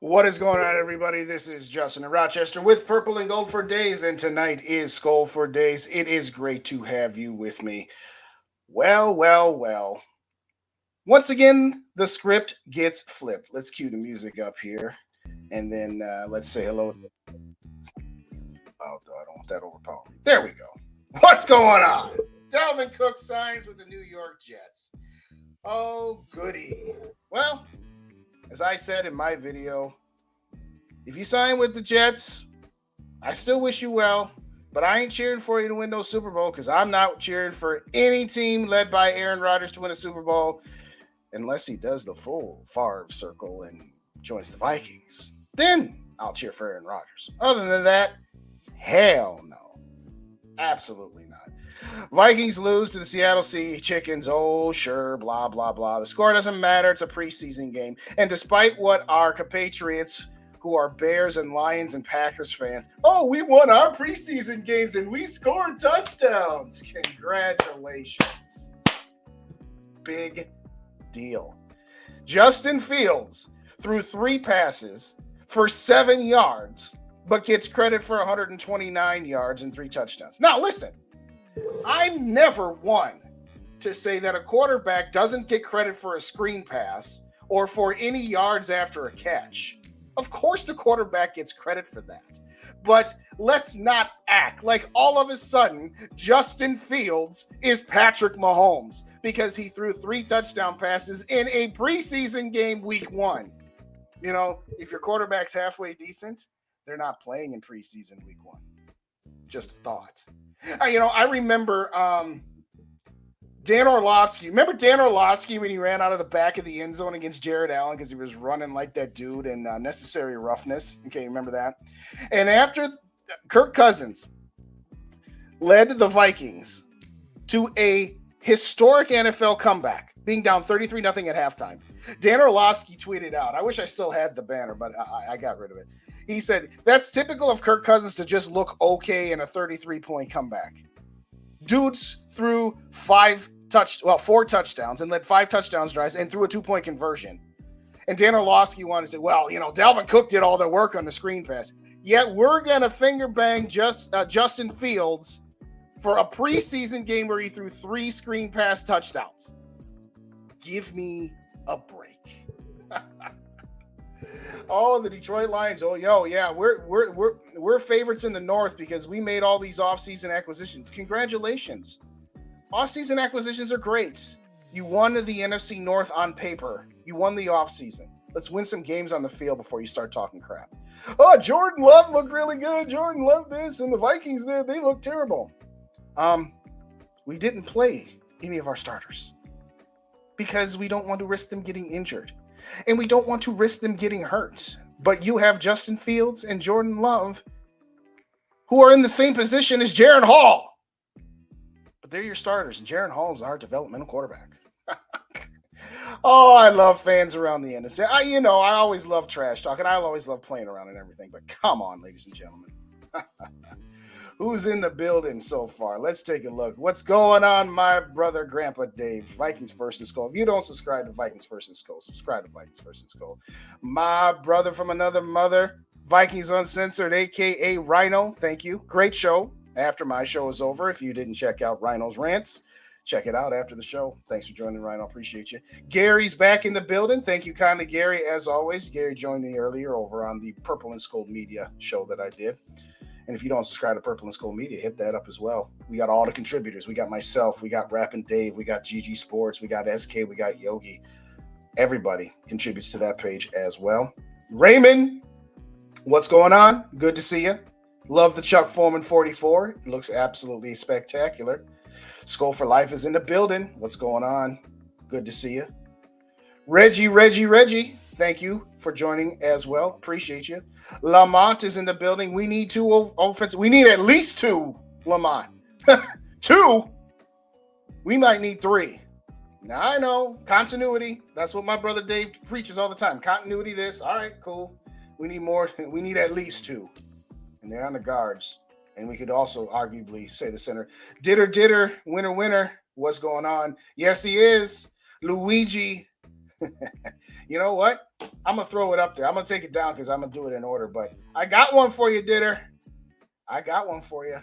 What is going on, everybody? This is Justin in Rochester with Purple and Gold for Days, and tonight is SKOL for Days. It is great to have you with me. Well. Once again, the script gets flipped. Let's cue the music up here, and then let's say hello. Oh, I don't want that overpowering. There we go. What's going on? Dalvin Cook signs with the New York Jets. Oh, goody. Well, as I said in my video, if you sign with the Jets, I still wish you well, but I ain't cheering for you to win no Super Bowl because I'm not cheering for any team led by Aaron Rodgers to win a Super Bowl unless he does the full Favre circle and joins the Vikings. Then I'll cheer for Aaron Rodgers. Other than that, hell no. Absolutely not. Vikings lose to the Seattle Sea Chickens. Oh, sure, blah, blah, blah. The score doesn't matter. It's a preseason game. And despite what our compatriots who are Bears and Lions and Packers fans, oh, we won our preseason games and we scored touchdowns. Congratulations. Big deal. Justin Fields threw 3 passes for 7 yards, but gets credit for 129 yards and 3 touchdowns. Now, listen, I'm never one to say that a quarterback doesn't get credit for a screen pass or for any yards after a catch. Of course, the quarterback gets credit for that. But let's not act like all of a sudden Justin Fields is Patrick Mahomes because he threw 3 touchdown passes in a preseason game week 1. You know, if your quarterback's halfway decent, they're not playing in preseason week 1. Just a thought. I remember Dan Orlovsky. Remember Dan Orlovsky when he ran out of the back of the end zone against Jared Allen because he was running like that dude in Necessary Roughness? Okay, remember that? And after Kirk Cousins led the Vikings to a historic NFL comeback, being down 33-0 at halftime, Dan Orlovsky tweeted out, I wish I still had the banner, but I got rid of it. He said, that's typical of Kirk Cousins to just look okay in a 33-point comeback. Dudes threw 4 touchdowns and led 5 touchdowns drives and threw a 2-point conversion. And Dan Orlovsky wanted to say, well, Dalvin Cook did all the work on the screen pass. Yet we're going to finger bang Justin Fields for a preseason game where he threw 3 screen pass touchdowns. Give me a break. Oh, the Detroit Lions. Oh, yeah, we're favorites in the North because we made all these offseason acquisitions. Congratulations. Offseason acquisitions are great. You won the NFC North on paper. You won the offseason. Let's win some games on the field before you start talking crap. Oh, Jordan Love looked really good. Jordan Love this, and the Vikings, they look terrible. We didn't play any of our starters because we don't want to risk them getting injured. And we don't want to risk them getting hurt. But you have Justin Fields and Jordan Love who are in the same position as Jaren Hall. But they're your starters, and Jaren Hall is our developmental quarterback. Oh, I love fans around the industry. I always love trash talk, and I always love playing around and everything. But come on, ladies and gentlemen. Who's in the building so far? Let's take a look. What's going on, my brother, Grandpa Dave? Vikings First and SKOL. If you don't subscribe to Vikings First and SKOL, subscribe to Vikings First and SKOL. My brother from another mother, Vikings Uncensored, a.k.a. Rhino. Thank you. Great show. After my show is over, if you didn't check out Rhino's rants, check it out after the show. Thanks for joining, Rhino. Appreciate you. Gary's back in the building. Thank you kindly, Gary, as always. Gary joined me earlier over on the Purple and SKOL Media show that I did. And if you don't subscribe to Purple and SKOL Media, hit that up as well. We got all the contributors. We got myself. We got Rappin' Dave. We got GG Sports. We got SK. We got Yogi. Everybody contributes to that page as well. Raymond, what's going on? Good to see you. Love the Chuck Foreman 44. It looks absolutely spectacular. SKOL for Life is in the building. What's going on? Good to see you. Reggie. Thank you for joining as well. Appreciate you. Lamont is in the building. We need 2 offensive. We need at least 2, Lamont. 2? We might need 3. Now, I know. Continuity. That's what my brother Dave preaches all the time. Continuity this. All right, cool. We need more. We need at least 2. And they're on the guards. And we could also arguably say the center. Ditter, winner. What's going on? Yes, he is. Luigi You know what? I'm gonna throw it up there. I'm gonna take it down because I'm gonna do it in order. But I got one for you, Ditter. I got one for you.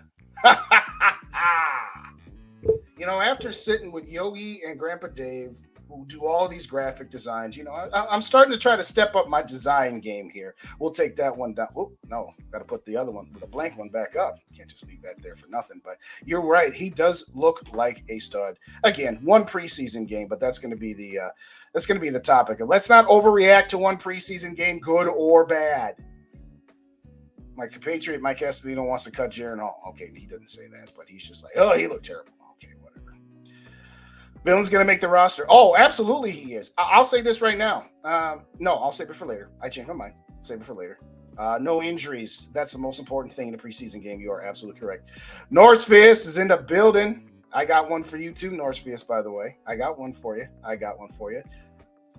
After sitting with Yogi and Grandpa Dave, who do all these graphic designs, I'm starting to try to step up my design game here. We'll take that one down. Oh, no, got to put the other one, the blank one, back up. Can't just leave that there for nothing. But you're right. He does look like a stud. Again, one preseason game, but that's going to be the topic. And let's not overreact to one preseason game, good or bad. My compatriot Mike Castellino wants to cut Jaren Hall. Okay, he doesn't say that, but he's just like, oh, he looked terrible. Okay, whatever. Villain's going to make the roster. Oh, absolutely he is. I'll say this right now. No, I'll save it for later. I changed my mind. Save it for later. No injuries. That's the most important thing in a preseason game. You are absolutely correct. North Fist is in the building. I got one for you too, North Fist, by the way. I got one for you.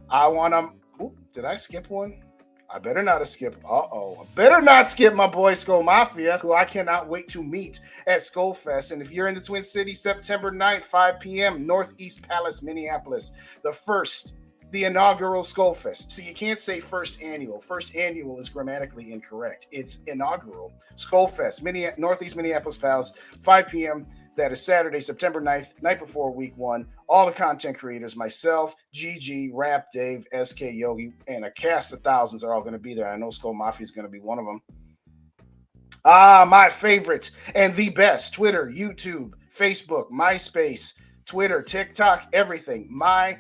I want to... Did I skip one? I better not have skipped. I better not skip my boy SKOL Mafia, who I cannot wait to meet at SKOL Fest. And if you're in the Twin Cities, September 9th, 5 p.m., Northeast Palace, Minneapolis, the inaugural SKOL Fest. So you can't say first annual. First annual is grammatically incorrect. It's inaugural. SKOL Fest, Northeast Minneapolis Palace, 5 p.m., That is Saturday, September 9th, night before week one. All the content creators, myself, GG, Rap, Dave, SK, Yogi, and a cast of thousands are all going to be there. I know SKOL Mafia is going to be one of them. My favorite and the best, Twitter, YouTube, Facebook, MySpace, Twitter, TikTok, everything. My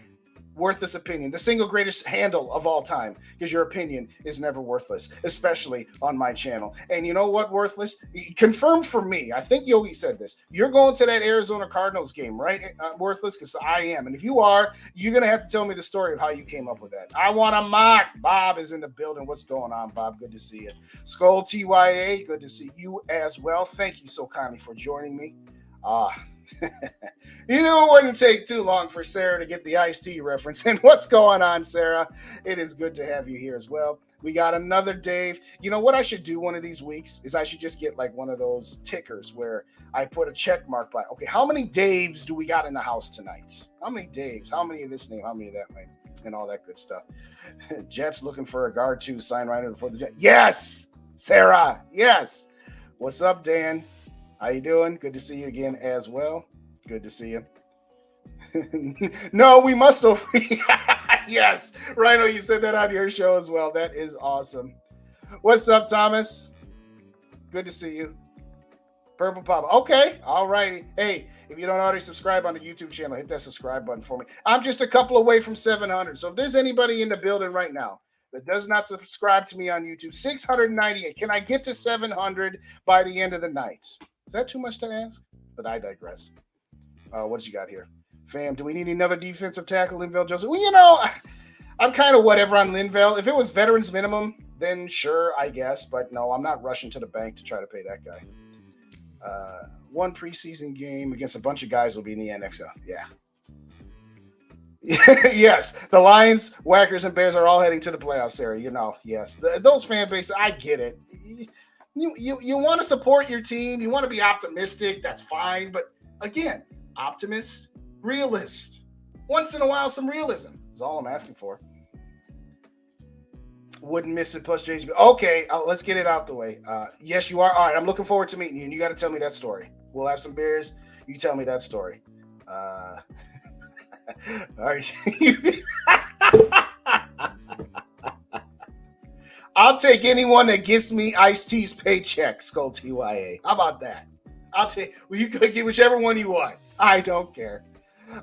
worthless opinion, the single greatest handle of all time, because your opinion is never worthless, especially on my channel. And you know what, worthless? Confirmed for me. I think Yogi said this. You're going to that Arizona Cardinals game, right, worthless? Because I am. And if you are, you're going to have to tell me the story of how you came up with that. I want to mock. Bob is in the building. What's going on, Bob? Good to see you. SKOL TYA, good to see you as well. Thank you so kindly for joining me. You knew it wouldn't take too long for Sarah to get the Ice-T reference. And what's going on, Sarah? It is good to have you here as well. We got another Dave. You know what I should do one of these weeks is I should just get like one of those tickers where I put a check mark by, okay, how many Daves do we got in the house tonight? How many Daves? How many of this name? How many of that name? And all that good stuff. Jets looking for a guard too. Sign right before the Jets. Yes, Sarah. Yes. What's up, Dan? How you doing? Good to see you again as well. Good to see you. No, we must over. Yes, Rhino, you said that on your show as well. That is awesome. What's up, Thomas? Good to see you. Purple Papa. Okay, all righty. Hey, if you don't already subscribe on the YouTube channel, hit that subscribe button for me. I'm just a couple away from 700. So if there's anybody in the building right now that does not subscribe to me on YouTube, 698. Can I get to 700 by the end of the night? Is that too much to ask? But I digress. What you got here? Fam, do we need another defensive tackle, Linval Joseph? Well, I'm kind of whatever on Linval. If it was veterans minimum, then sure, I guess. But no, I'm not rushing to the bank to try to pay that guy. One preseason game against a bunch of guys will be in the NFL. Yeah. Yes, the Lions, Whackers, and Bears are all heading to the playoffs, Sarah. Yes. Those fan bases, I get it. You want to support your team. You want to be optimistic. That's fine. But again, optimist, realist. Once in a while, some realism is all I'm asking for. Wouldn't miss it plus JHB. Okay, let's get it out the way. Yes, you are. All right, I'm looking forward to meeting you, and you got to tell me that story. We'll have some beers. You tell me that story. All right. I'll take anyone that gets me Ice-T's paycheck, SKOL TYA. How about that? You could get whichever one you want. I don't care.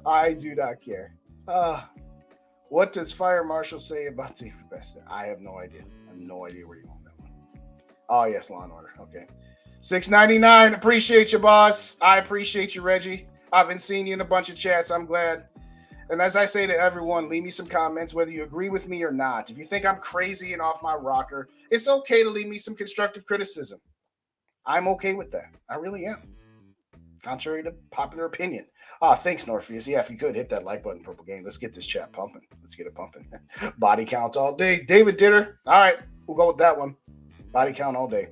I do not care. What does Fire Marshal say about the best? I have no idea. I have no idea where you want that one. Oh, yes, Law and Order. Okay. $6.99. Appreciate you, boss. I appreciate you, Reggie. I've been seeing you in a bunch of chats. I'm glad. And as I say to everyone, leave me some comments, whether you agree with me or not. If you think I'm crazy and off my rocker, it's okay to leave me some constructive criticism. I'm okay with that. I really am. Contrary to popular opinion. Thanks, Norpheus. Yeah, if you could, hit that like button, Purple Game. Let's get this chat pumping. Let's get it pumping. Body count all day. David Ditter. All right, we'll go with that one. Body count all day.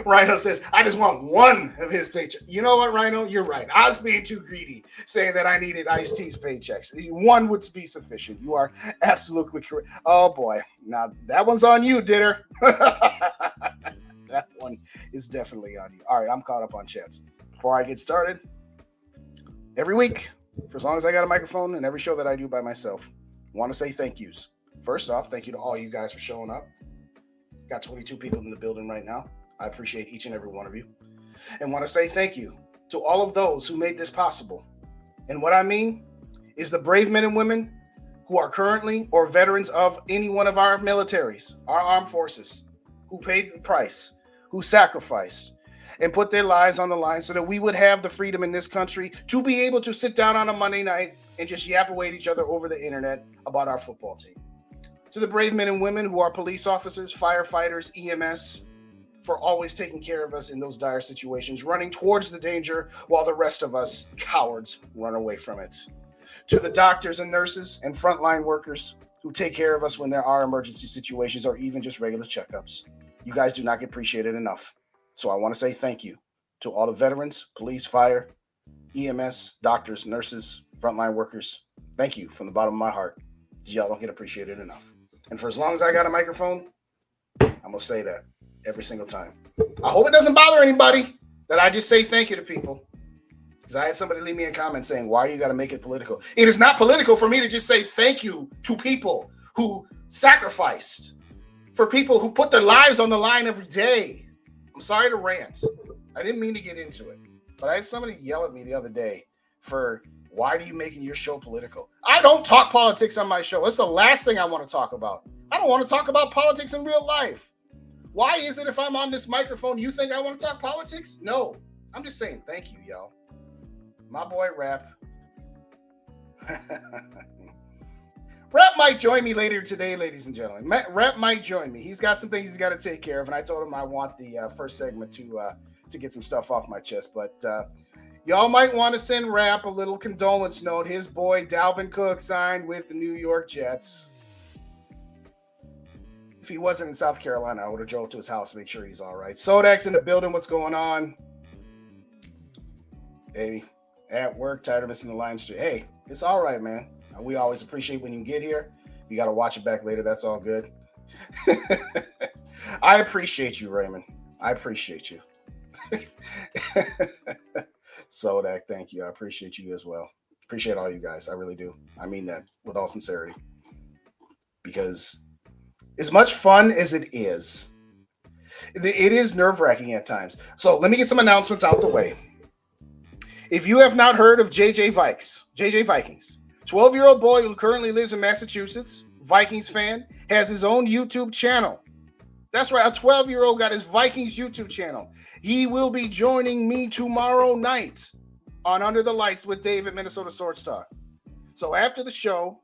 Rhino says, I just want one of his paychecks. You know what, Rhino? You're right. I was being too greedy saying that I needed Ice-T's paychecks. One would be sufficient. You are absolutely correct. Oh, boy. Now, that one's on you, Ditter. That one is definitely on you. All right, I'm caught up on chats. Before I get started, every week, for as long as I got a microphone and every show that I do by myself, I want to say thank yous. First off, thank you to all you guys for showing up. Got 22 people in the building right now. I appreciate each and every one of you. And want to say thank you to all of those who made this possible. And what I mean is the brave men and women who are currently or veterans of any one of our militaries, our armed forces, who paid the price, who sacrificed, and put their lives on the line so that we would have the freedom in this country to be able to sit down on a Monday night and just yap away at each other over the internet about our football team. To the brave men and women who are police officers, firefighters, EMS, for always taking care of us in those dire situations, running towards the danger while the rest of us cowards run away from it. To the doctors and nurses and frontline workers who take care of us when there are emergency situations or even just regular checkups. You guys do not get appreciated enough. So I want to say thank you to all the veterans, police, fire, EMS, doctors, nurses, frontline workers. Thank you from the bottom of my heart. Y'all don't get appreciated enough. And for as long as I got a microphone, I'm going to say that every single time. I hope it doesn't bother anybody that I just say thank you to people. Because I had somebody leave me a comment saying, why you got to make it political? It is not political for me to just say thank you to people who sacrificed, for people who put their lives on the line every day. I'm sorry to rant. I didn't mean to get into it. But I had somebody yell at me the other day for, why are you making your show political? I don't talk politics on my show. That's the last thing I want to talk about. I don't want to talk about politics in real life. Why is it if I'm on this microphone, you think I want to talk politics? No. I'm just saying thank you, y'all. My boy Rap. Rap might join me later today, ladies and gentlemen. Rap might join me. He's got some things he's got to take care of, and I told him I want the first segment to get some stuff off my chest. But y'all might want to send Rap a little condolence note. His boy Dalvin Cook signed with the New York Jets. If he wasn't in South Carolina, I would have drove to his house to make sure he's all right. Sodak's in the building. What's going on? Hey, at work, tired of missing the line street. Hey, it's all right, man. We always appreciate when you get here. You got to watch it back later. That's all good. I appreciate you, Raymond. I appreciate you. Sodak, thank you. I appreciate you as well. Appreciate all you guys. I really do. I mean that with all sincerity. Because as much fun as it is nerve-wracking at times. So let me get some announcements out the way. If you have not heard of JJ Vikings, 12-year-old boy who currently lives in Massachusetts, Vikings fan, has his own YouTube channel. That's right, a 12-year-old got his Vikings YouTube channel. He will be joining me tomorrow night on Under the Lights with Dave at Minnesota Sports Talk. So after the show,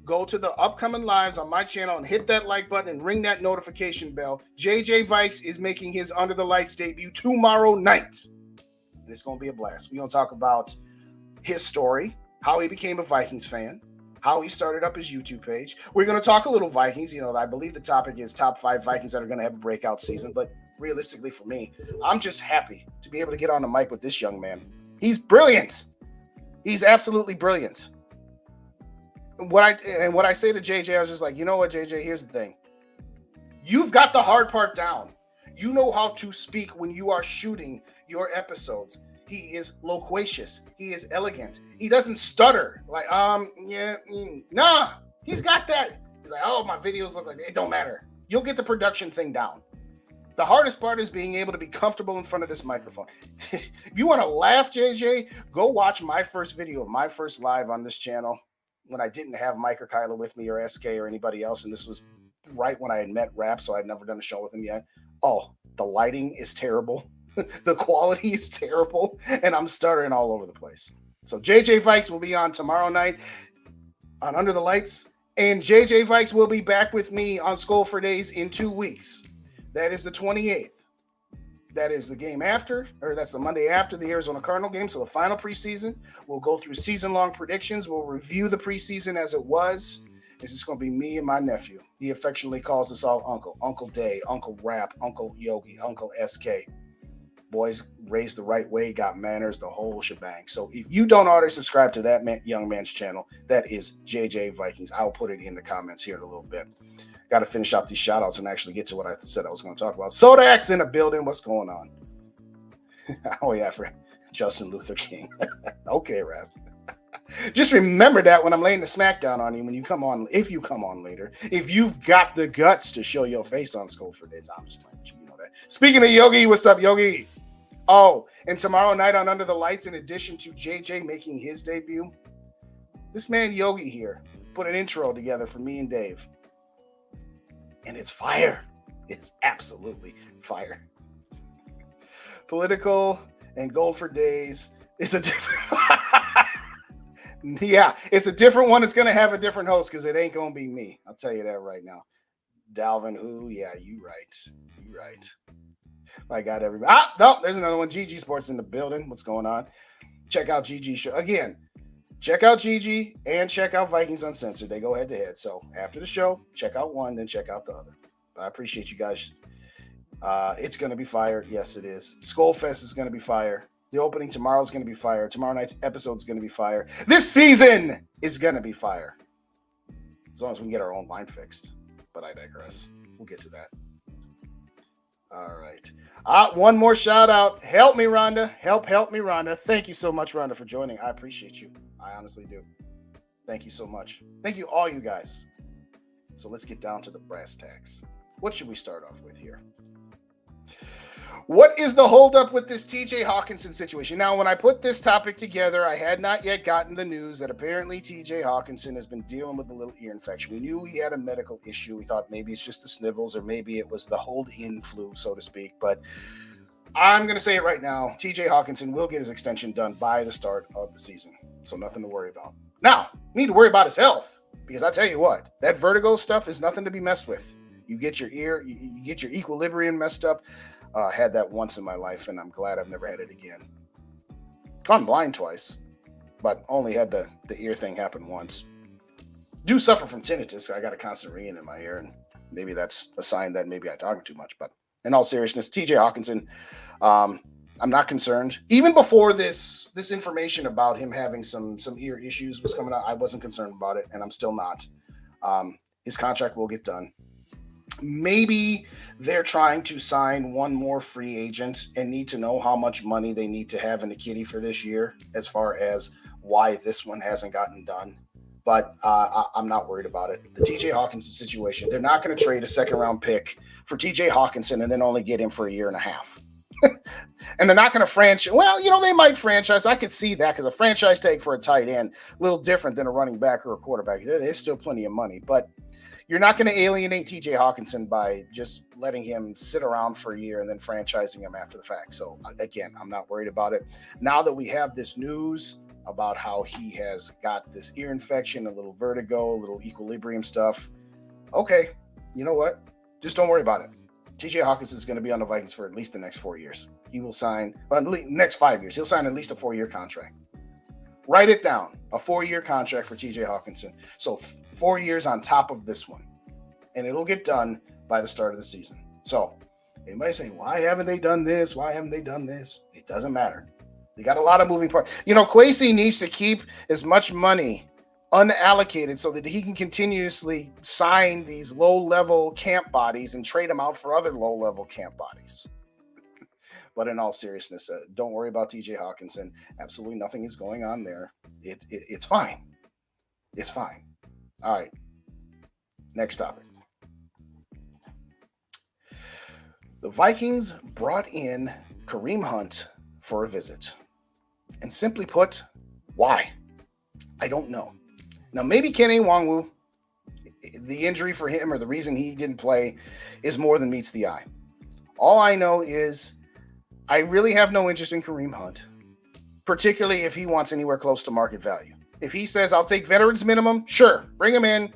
go to the upcoming lives on my channel and hit that like button and ring that notification bell. JJ Vikes is making his Under the Lights debut tomorrow night. And it's going to be a blast. We're going to talk about his story, how he became a Vikings fan, how he started up his YouTube page. We're going to talk a little Vikings. You know, I believe the topic is top 5 Vikings that are going to have a breakout season. But realistically for me, I'm just happy to be able to get on the mic with this young man. He's brilliant. He's absolutely brilliant. What I say to JJ, I was just like, you know what, JJ, here's the thing. You've got the hard part down. You know how to speak when you are shooting your episodes. He is loquacious. He is elegant. He doesn't stutter. Like, nah, he's got that. He's like, oh, my videos look like it don't matter. You'll get the production thing down. The hardest part is being able to be comfortable in front of this microphone. If you want to laugh, JJ, go watch my first video of my first live on this channel when I didn't have Mike or Kyla with me or SK or anybody else. And this was right when I had met Rap, so I'd never done a show with him yet. Oh, the lighting is terrible. The quality is terrible. And I'm stuttering all over the place. So JJ Vikes will be on tomorrow night on Under the Lights. And JJ Vikes will be back with me on SKOL for Days in 2 weeks. That is the 28th. That is the game after, or that's the Monday after the Arizona Cardinal game. So the final preseason. We'll go through season-long predictions. We'll review the preseason as it was. It's just going to be me and my nephew. He affectionately calls us all Uncle. Uncle Day, Uncle Rap, Uncle Yogi, Uncle SK. Boys raised the right way, got manners, the whole shebang. So if you don't already subscribe to that young man's channel, that is JJ Vikings. I'll put it in the comments here in a little bit. Got to finish out these shout outs and actually get to what I said I was going to talk about. Sodak's in the building. What's going on? Oh, yeah, for Justin Luther King. Okay, Rap. Just remember that when I'm laying the smackdown on you, when you come on, if you come on later, if you've got the guts to show your face on SKOL for days, I'm just playing with you. You know that. Speaking of Yogi, what's up, Yogi? Oh, and tomorrow night on Under the Lights, in addition to JJ making his debut, this man Yogi here put an intro together for me and Dave. And it's fire. It's absolutely fire. Political and Gold for Days is a different... Yeah, it's a different one. It's going to have a different host because it ain't going to be me. I'll tell you that right now. Dalvin, who? Yeah, you right. You right. I got everybody. No, there's another one. GG Sports in the building. What's going on? Check out GG show. Again, check out GG and check out Vikings Uncensored. They go head to head. So after the show, check out one, then check out the other. I appreciate you guys. It's going to be fire. Yes, it is. SKOL Fest is going to be fire. The opening tomorrow is going to be fire. Tomorrow night's episode is going to be fire. This season is going to be fire. As long as we can get our own line fixed. But I digress. We'll get to that. All right. One more shout out. Help me, Rhonda. Help me, Rhonda. Thank you so much, Rhonda, for joining. I appreciate you. I honestly do. Thank you so much. Thank you, all you guys. So let's get down to the brass tacks. What should we start off with here? What is the holdup with this TJ Hawkinson situation? Now, when I put this topic together, I had not yet gotten the news that apparently TJ Hawkinson has been dealing with a little ear infection. We knew he had a medical issue. We thought maybe it's just the snivels or maybe it was the hold-in flu, so to speak. But I'm going to say it right now. TJ Hawkinson will get his extension done by the start of the season. So nothing to worry about. Now, need to worry about his health because I tell you what, that vertigo stuff is nothing to be messed with. You get your you get your equilibrium messed up. I had that once in my life, and I'm glad I've never had it again. Gone blind twice, but only had the ear thing happen once. Do suffer from tinnitus. I got a constant ringing in my ear, and maybe that's a sign that maybe I'm talking too much. But in all seriousness, TJ Hawkinson, I'm not concerned. Even before this information about him having some ear issues was coming out, I wasn't concerned about it, and I'm still not. His contract will get done. Maybe they're trying to sign one more free agent and need to know how much money they need to have in the kitty for this year as far as why this one hasn't gotten done. But I'm not worried about it. The TJ Hawkinson situation, they're not going to trade a second-round pick for TJ Hawkinson and then only get him for a year and a half. And they're not going to franchise. Well, they might franchise. I could see that because a franchise tag for a tight end, a little different than a running back or a quarterback. There's still plenty of money, but you're not going to alienate TJ Hawkinson by just letting him sit around for a year and then franchising him after the fact. So, again, I'm not worried about it. Now that we have this news about how he has got this ear infection, a little vertigo, a little equilibrium stuff, okay, you know what? Just don't worry about it. TJ Hawkinson is going to be on the Vikings for at least the next 4 years. He will sign, next 5 years. He'll sign at least a 4-year contract. Write it down. A 4-year contract for TJ Hawkinson. So 4 years on top of this one. And it'll get done by the start of the season. So anybody saying, why haven't they done this? Why haven't they done this? It doesn't matter. They got a lot of moving parts. Kwesi needs to keep as much money unallocated so that he can continuously sign these low-level camp bodies and trade them out for other low-level camp bodies. But in all seriousness, don't worry about TJ Hawkinson. Absolutely nothing is going on there. It's fine. It's fine. All right. Next topic. The Vikings brought in Kareem Hunt for a visit. And simply put, why? I don't know. Now, maybe Kenny Nwangwu, the injury for him or the reason he didn't play is more than meets the eye. All I know is I really have no interest in Kareem Hunt, particularly if he wants anywhere close to market value. If he says, I'll take veterans minimum, sure, bring him in,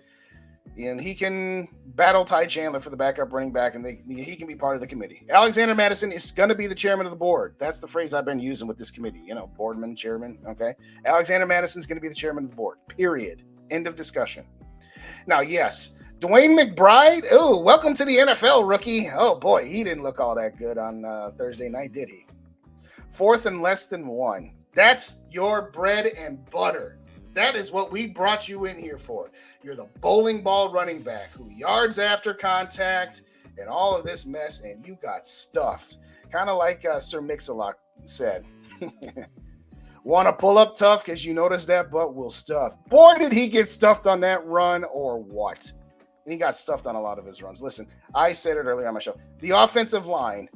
and he can battle Ty Chandler for the backup running back, and he can be part of the committee. Alexander Madison is going to be the chairman of the board. That's the phrase I've been using with this committee. Boardman, chairman, okay? Alexander Madison is going to be the chairman of the board, period. End of discussion. Now, yes, Dwayne McBride. Oh, welcome to the NFL, rookie. Oh boy, he didn't look all that good on Thursday night, did he? 4th and less than 1. That's your bread and butter. That is what we brought you in here for. You're the bowling ball running back who yards after contact and all of this mess, and you got stuffed. Kind of like Sir Mix-a-Lot said. Want to pull up tough because you notice that butt will stuff. Boy, did he get stuffed on that run or what? And he got stuffed on a lot of his runs. Listen, I said it earlier on my show. The offensive line,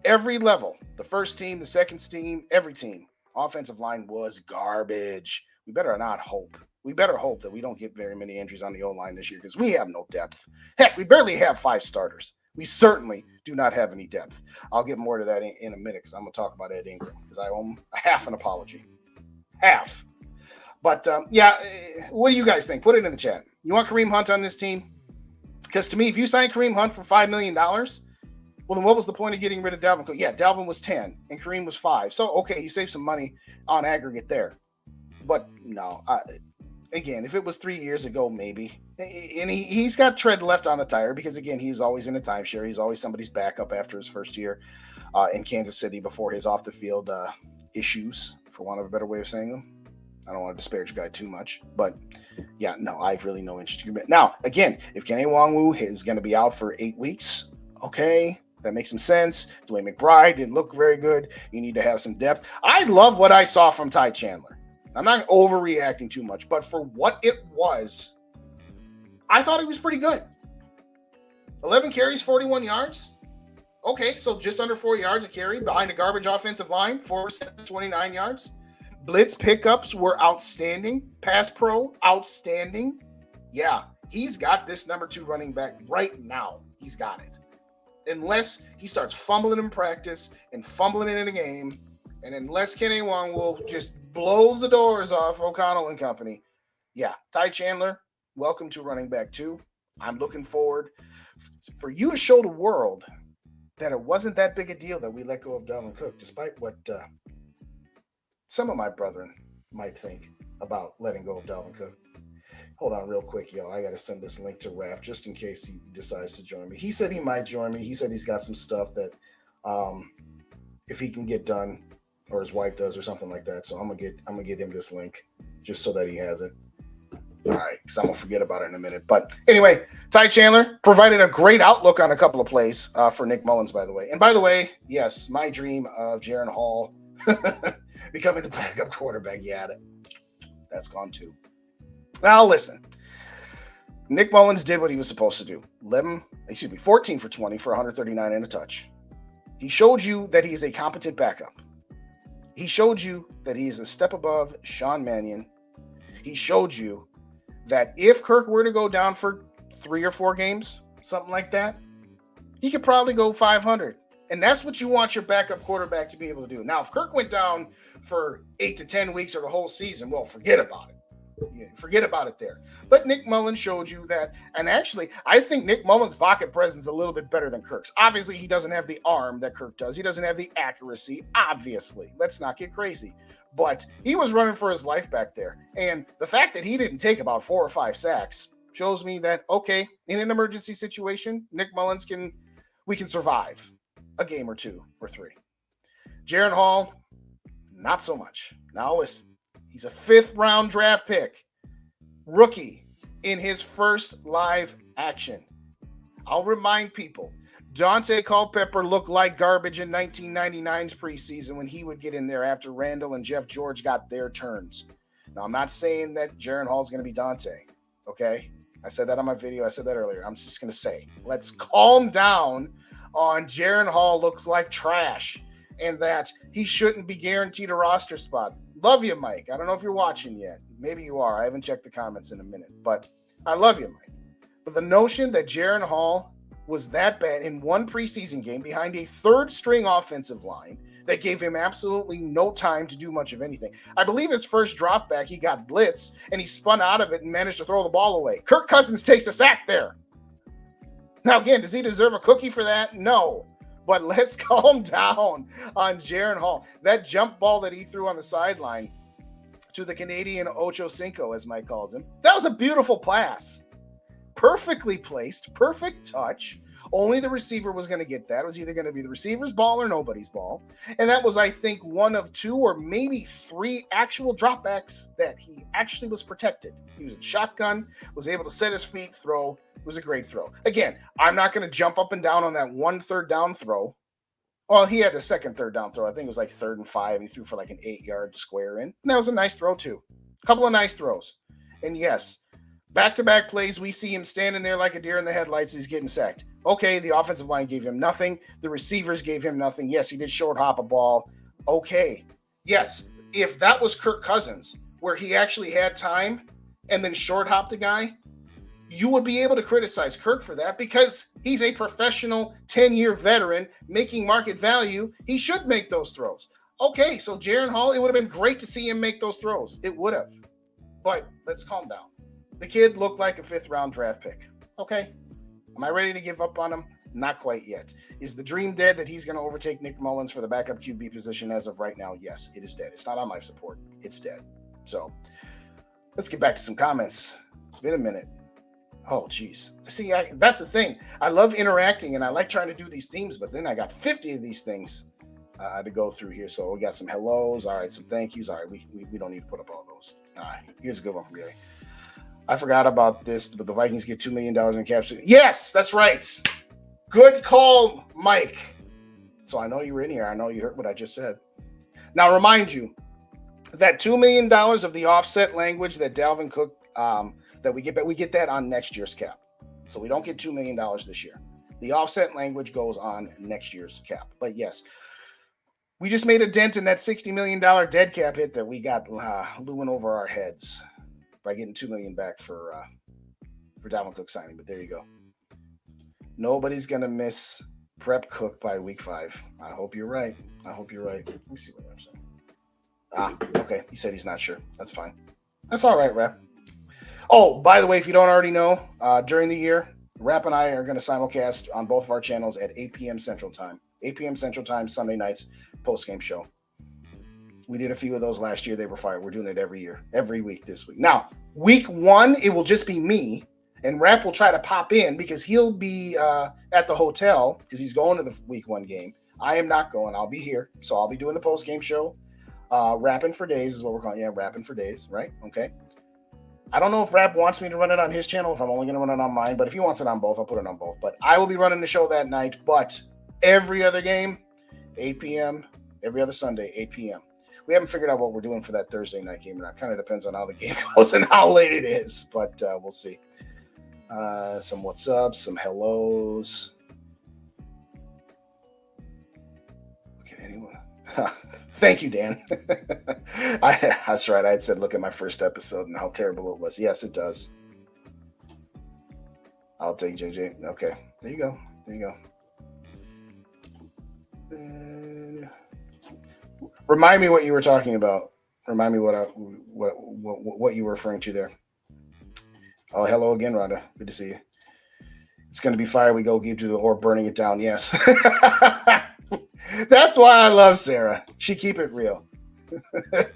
every level, the first team, the second team, every team, offensive line was garbage. We better not hope. We better hope that we don't get very many injuries on the O-line this year because we have no depth. Heck, we barely have 5 starters. We certainly do not have any depth. I'll get more to that in a minute because I'm going to talk about Ed Ingram because I owe him half an apology. Half. But, yeah, what do you guys think? Put it in the chat. You want Kareem Hunt on this team? Because to me, if you sign Kareem Hunt for $5 million, well, then what was the point of getting rid of Dalvin Cook? Yeah, Dalvin was 10 and Kareem was 5. So, okay, you saved some money on aggregate there. But, no, again, if it was 3 years ago, maybe. And he's got tread left on the tire because, again, he's always in a timeshare. He's always somebody's backup after his first year in Kansas City before his off-the-field issues, for want of a better way of saying them. I don't want to disparage the guy too much. But, yeah, no, I have really no interest in it. Now, again, if Kenny Nwangwu is going to be out for 8 weeks, okay, that makes some sense. Dwayne McBride didn't look very good. You need to have some depth. I love what I saw from Ty Chandler. I'm not overreacting too much, but for what it was, I thought he was pretty good. 11 carries, 41 yards. Okay, so just under 4 yards a carry behind a garbage offensive line, 29 yards. Blitz pickups were outstanding. Pass pro, outstanding. Yeah, he's got this number 2 running back right now. He's got it. Unless he starts fumbling in practice and fumbling in a game, and unless Kenny Nwangwu just blows the doors off O'Connell and company. Yeah, Ty Chandler, welcome to running back 2. I'm looking forward for you to show the world that it wasn't that big a deal that we let go of Dalvin Cook, despite what some of my brethren might think about letting go of Dalvin Cook. Hold on real quick, y'all. I got to send this link to Raph just in case he decides to join me. He said he might join me. He said he's got some stuff that if he can get done, or his wife does, or something like that. So I'm gonna get him this link just so that he has it. All right, because I'm gonna forget about it in a minute. But anyway, Ty Chandler provided a great outlook on a couple of plays for Nick Mullins, by the way. And by the way, yes, my dream of Jaren Hall becoming the backup quarterback, yeah, that's gone too. Now listen, Nick Mullins did what he was supposed to do. 14 for 20 for 139 and a touch. He showed you that he's a competent backup. He showed you that he's a step above Sean Mannion. He showed you that if Kirk were to go down for 3 or 4 games, something like that, he could probably go 500. And that's what you want your backup quarterback to be able to do. Now, if Kirk went down for 8 to 10 weeks or the whole season, well, forget about it. Yeah, forget about it there. But Nick Mullins showed you that. And actually, I think Nick Mullins' pocket presence is a little bit better than Kirk's. Obviously, he doesn't have the arm that Kirk does. He doesn't have the accuracy, obviously. Let's not get crazy. But he was running for his life back there. And the fact that he didn't take about 4 or 5 sacks shows me that, okay, in an emergency situation, Nick Mullins we can survive a game or 2 or 3. Jaren Hall, not so much. Now listen. He's a 5th-round draft pick, rookie in his first live action. I'll remind people, Dante Culpepper looked like garbage in 1999's preseason when he would get in there after Randall and Jeff George got their turns. Now, I'm not saying that Jaren Hall is going to be Dante, okay? I said that on my video. I said that earlier. I'm just going to say, let's calm down on Jaren Hall looks like trash and that he shouldn't be guaranteed a roster spot. Love you, Mike. I don't know if you're watching yet. Maybe you are. I haven't checked the comments in a minute, but I love you, Mike. But the notion that Jaren Hall was that bad in one preseason game behind a 3rd-string offensive line that gave him absolutely no time to do much of anything. I believe his first drop back, he got blitzed, and he spun out of it and managed to throw the ball away. Kirk Cousins takes a sack there. Now, again, does he deserve a cookie for that? No. But let's calm down on Jaren Hall. That jump ball that he threw on the sideline to the Canadian Ocho Cinco, as Mike calls him, that was a beautiful pass. perfectly placed, perfect touch. Only the receiver was going to get that. It was either going to be the receiver's ball or nobody's ball. And that was, I think, one of 2 or maybe 3 actual dropbacks that he actually was protected. He was in shotgun, was able to set his feet, throw. It was a great throw. Again, I'm not going to jump up and down on that 1 third down throw. Well, he had the second third down throw. I think it was like 3rd and 5. He threw for like an 8-yard square in. And that was a nice throw, too. A couple of nice throws. And yes, back-to-back plays, we see him standing there like a deer in the headlights. He's getting sacked. Okay, the offensive line gave him nothing. The receivers gave him nothing. Yes, he did short hop a ball. Okay. Yes, if that was Kirk Cousins, where he actually had time and then short hopped the guy, you would be able to criticize Kirk for that because he's a professional 10-year veteran making market value. He should make those throws. Okay, so Jaren Hall, it would have been great to see him make those throws. It would have. But let's calm down. The kid looked like a 5th-round draft pick. Okay. Am I ready to give up on him? Not quite yet. Is the dream dead that he's going to overtake Nick Mullins for the backup QB position as of right now? Yes, it is dead. It's not on life support. It's dead. So let's get back to some comments. It's been a minute. Oh, geez. See, that's the thing. I love interacting and I like trying to do these themes, but then I got 50 of these things to go through here. So we got some hellos. All right, some thank yous. All right, we don't need to put up all those. All right, here's a good one from Gary. I forgot about this, but the Vikings get $2 million in cap space. Yes, that's right. Good call, Mike. So I know you were in here. I know you heard what I just said. Now, remind you that $2 million of the offset language that Dalvin Cook, that we get that on next year's cap. So we don't get $2 million this year. The offset language goes on next year's cap. But yes, we just made a dent in that $60 million dead cap hit that we got looming over our heads by getting $2 million back for Dalvin Cook signing. But there you go. Nobody's gonna miss prep Cook by week 5. I hope you're right. Let me see what I'm saying. Okay. He said he's not sure. That's fine. That's all right, Rap. Oh, by the way, if you don't already know, during the year, Rap and I are going to simulcast on both of our channels at 8 p.m. Central Time. 8 p.m. Central Time, Sunday nights, post-game show. We did a few of those last year. They were fire. We're doing it every year, every week this week. Now, week 1, it will just be me, and Rap will try to pop in because he'll be at the hotel because he's going to the week 1 game. I am not going. I'll be here. So I'll be doing the post-game show. Rapping for days is what we're calling it. Yeah, rapping for days, right? Okay. I don't know if Rap wants me to run it on his channel, if I'm only going to run it on mine, but if he wants it on both, I'll put it on both. But I will be running the show that night, but every other game, 8 p.m., every other Sunday, 8 p.m. We haven't figured out what we're doing for that Thursday night game, and that kind of depends on how the game goes and how late it is, but we'll see. Some what's up, some hellos. Okay, anyone? Thank you, Dan. That's right. I had said, look at my first episode and how terrible it was. Yes, it does. I'll take JJ. Okay, there you go. Remind me what you were talking about. Remind me what you were referring to there. Oh, hello again, Rhonda. Good to see you. It's going to be fire. We go give to the or burning it down. Yes. That's why I love Sarah. She keep it real. Did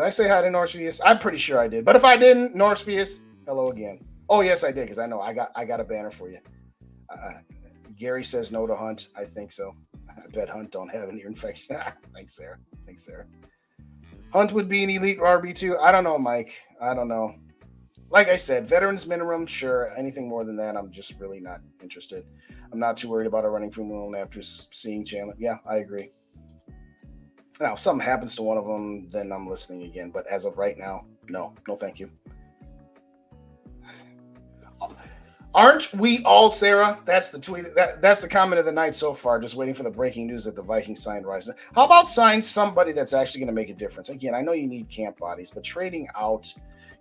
I say hi to Norsefius? I'm pretty sure I did. But if I didn't, Norsefius, hello again. Oh, yes, I did, because I know I got a banner for you. Gary says no to Hunt. I think so. I bet Hunt don't have an ear infection. Thanks, Sarah. Hunt would be an elite RB2. I don't know, Mike. I don't know. Like I said, veterans minimum, sure. Anything more than that, I'm just really not interested. I'm not too worried about a running from Moon after seeing Chandler. Yeah, I agree. Now, if something happens to one of them, then I'm listening again. But as of right now, no, thank you. Aren't we all, Sarah? That's the tweet. That's the comment of the night so far. Just waiting for the breaking news that the Vikings signed Risner. How about sign somebody that's actually going to make a difference? Again, I know you need camp bodies, but trading out,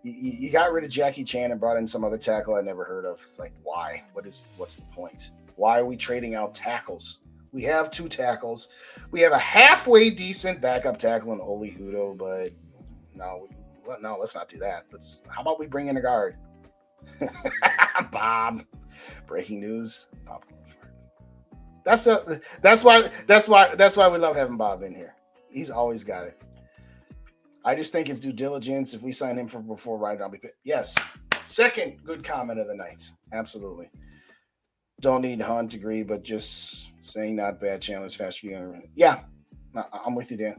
you got rid of Jackie Chan and brought in some other tackle I never heard of. It's like, why? What's the point? Why are we trading out tackles? We have 2 tackles. We have a halfway decent backup tackle in Oli Udo, but no, let's not do that. How about we bring in a guard? Bob, breaking news. Popcorn fart. That's why we love having Bob in here. He's always got it. I just think it's due diligence. If we sign him for before right, I'll be picked. Yes, Second good comment of the night. Absolutely. Don't need Hunt, agree, but just saying not bad. Chandler's faster. Yeah, I'm with you, Dan.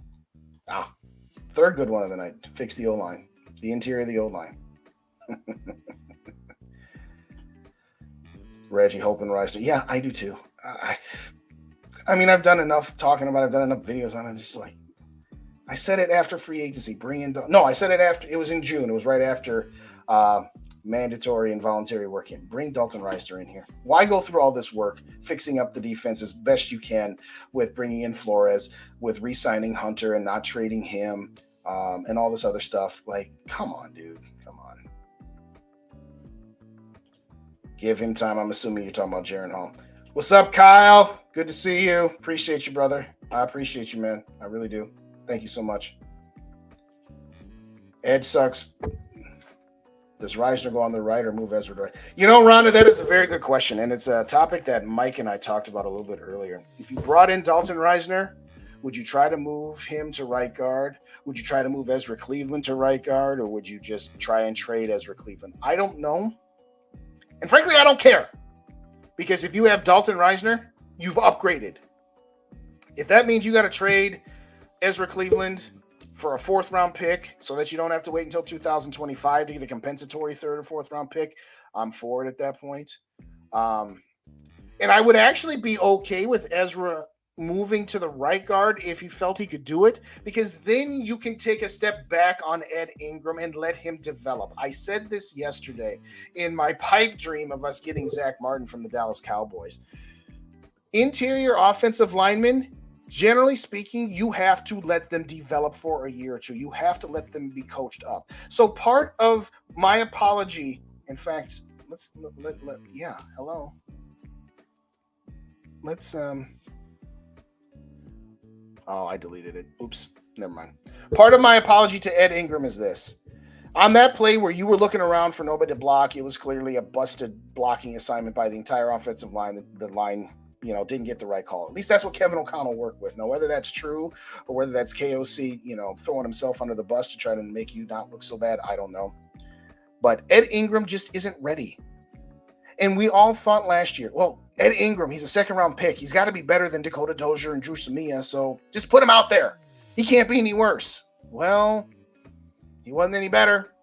Ah, third good one of the night. Fix the O line, the interior of the O line. Reggie, Hope, and Risner. Yeah, I do too. I mean, I've done enough talking about it. I've done enough videos on it. It's just like, I said it after free agency. Bring in. No, I said it after. It was in June. It was right after mandatory and voluntary work in. Bring Dalton Risner in here. Why go through all this work, fixing up the defense as best you can with bringing in Flores, with re-signing Hunter and not trading him, and all this other stuff? Like, come on, dude. Come on. Give him time. I'm assuming you're talking about Jaren Hall. What's up, Kyle? Good to see you. Appreciate you, brother. I appreciate you, man. I really do. Thank you so much. Ed sucks. Does Risner go on the right or move Ezra to right? You know, Rhonda, that is a very good question, and it's a topic that Mike and I talked about a little bit earlier. If you brought in Dalton Risner, would you try to move him to right guard? Would you try to move Ezra Cleveland to right guard, or would you just try and trade Ezra Cleveland? I don't know. And frankly, I don't care. Because if you have Dalton Risner, you've upgraded. If that means you got to trade Ezra Cleveland for a fourth-round pick so that you don't have to wait until 2025 to get a compensatory third or fourth-round pick, I'm for it at that point. And I would actually be okay with Ezra moving to the right guard if he felt he could do it, because then you can take a step back on Ed Ingram and let him develop. I said this yesterday in my pipe dream of us getting Zach Martin from the Dallas Cowboys. Interior offensive linemen, generally speaking, you have to let them develop for a year or two. You have to let them be coached up. So part of my apology, in fact, hello. Let's I deleted it. Oops, never mind. Part of my apology to Ed Ingram is this. On that play where you were looking around for nobody to block, it was clearly a busted blocking assignment by the entire offensive line. The line, didn't get the right call. At least that's what Kevin O'Connell worked with. Now, whether that's true or whether that's KOC, throwing himself under the bus to try to make you not look so bad, I don't know. But Ed Ingram just isn't ready. And we all thought last year, well, Ed Ingram, he's a second-round pick. He's got to be better than Dakota Dozier and Drew Samia, so just put him out there. He can't be any worse. Well, he wasn't any better.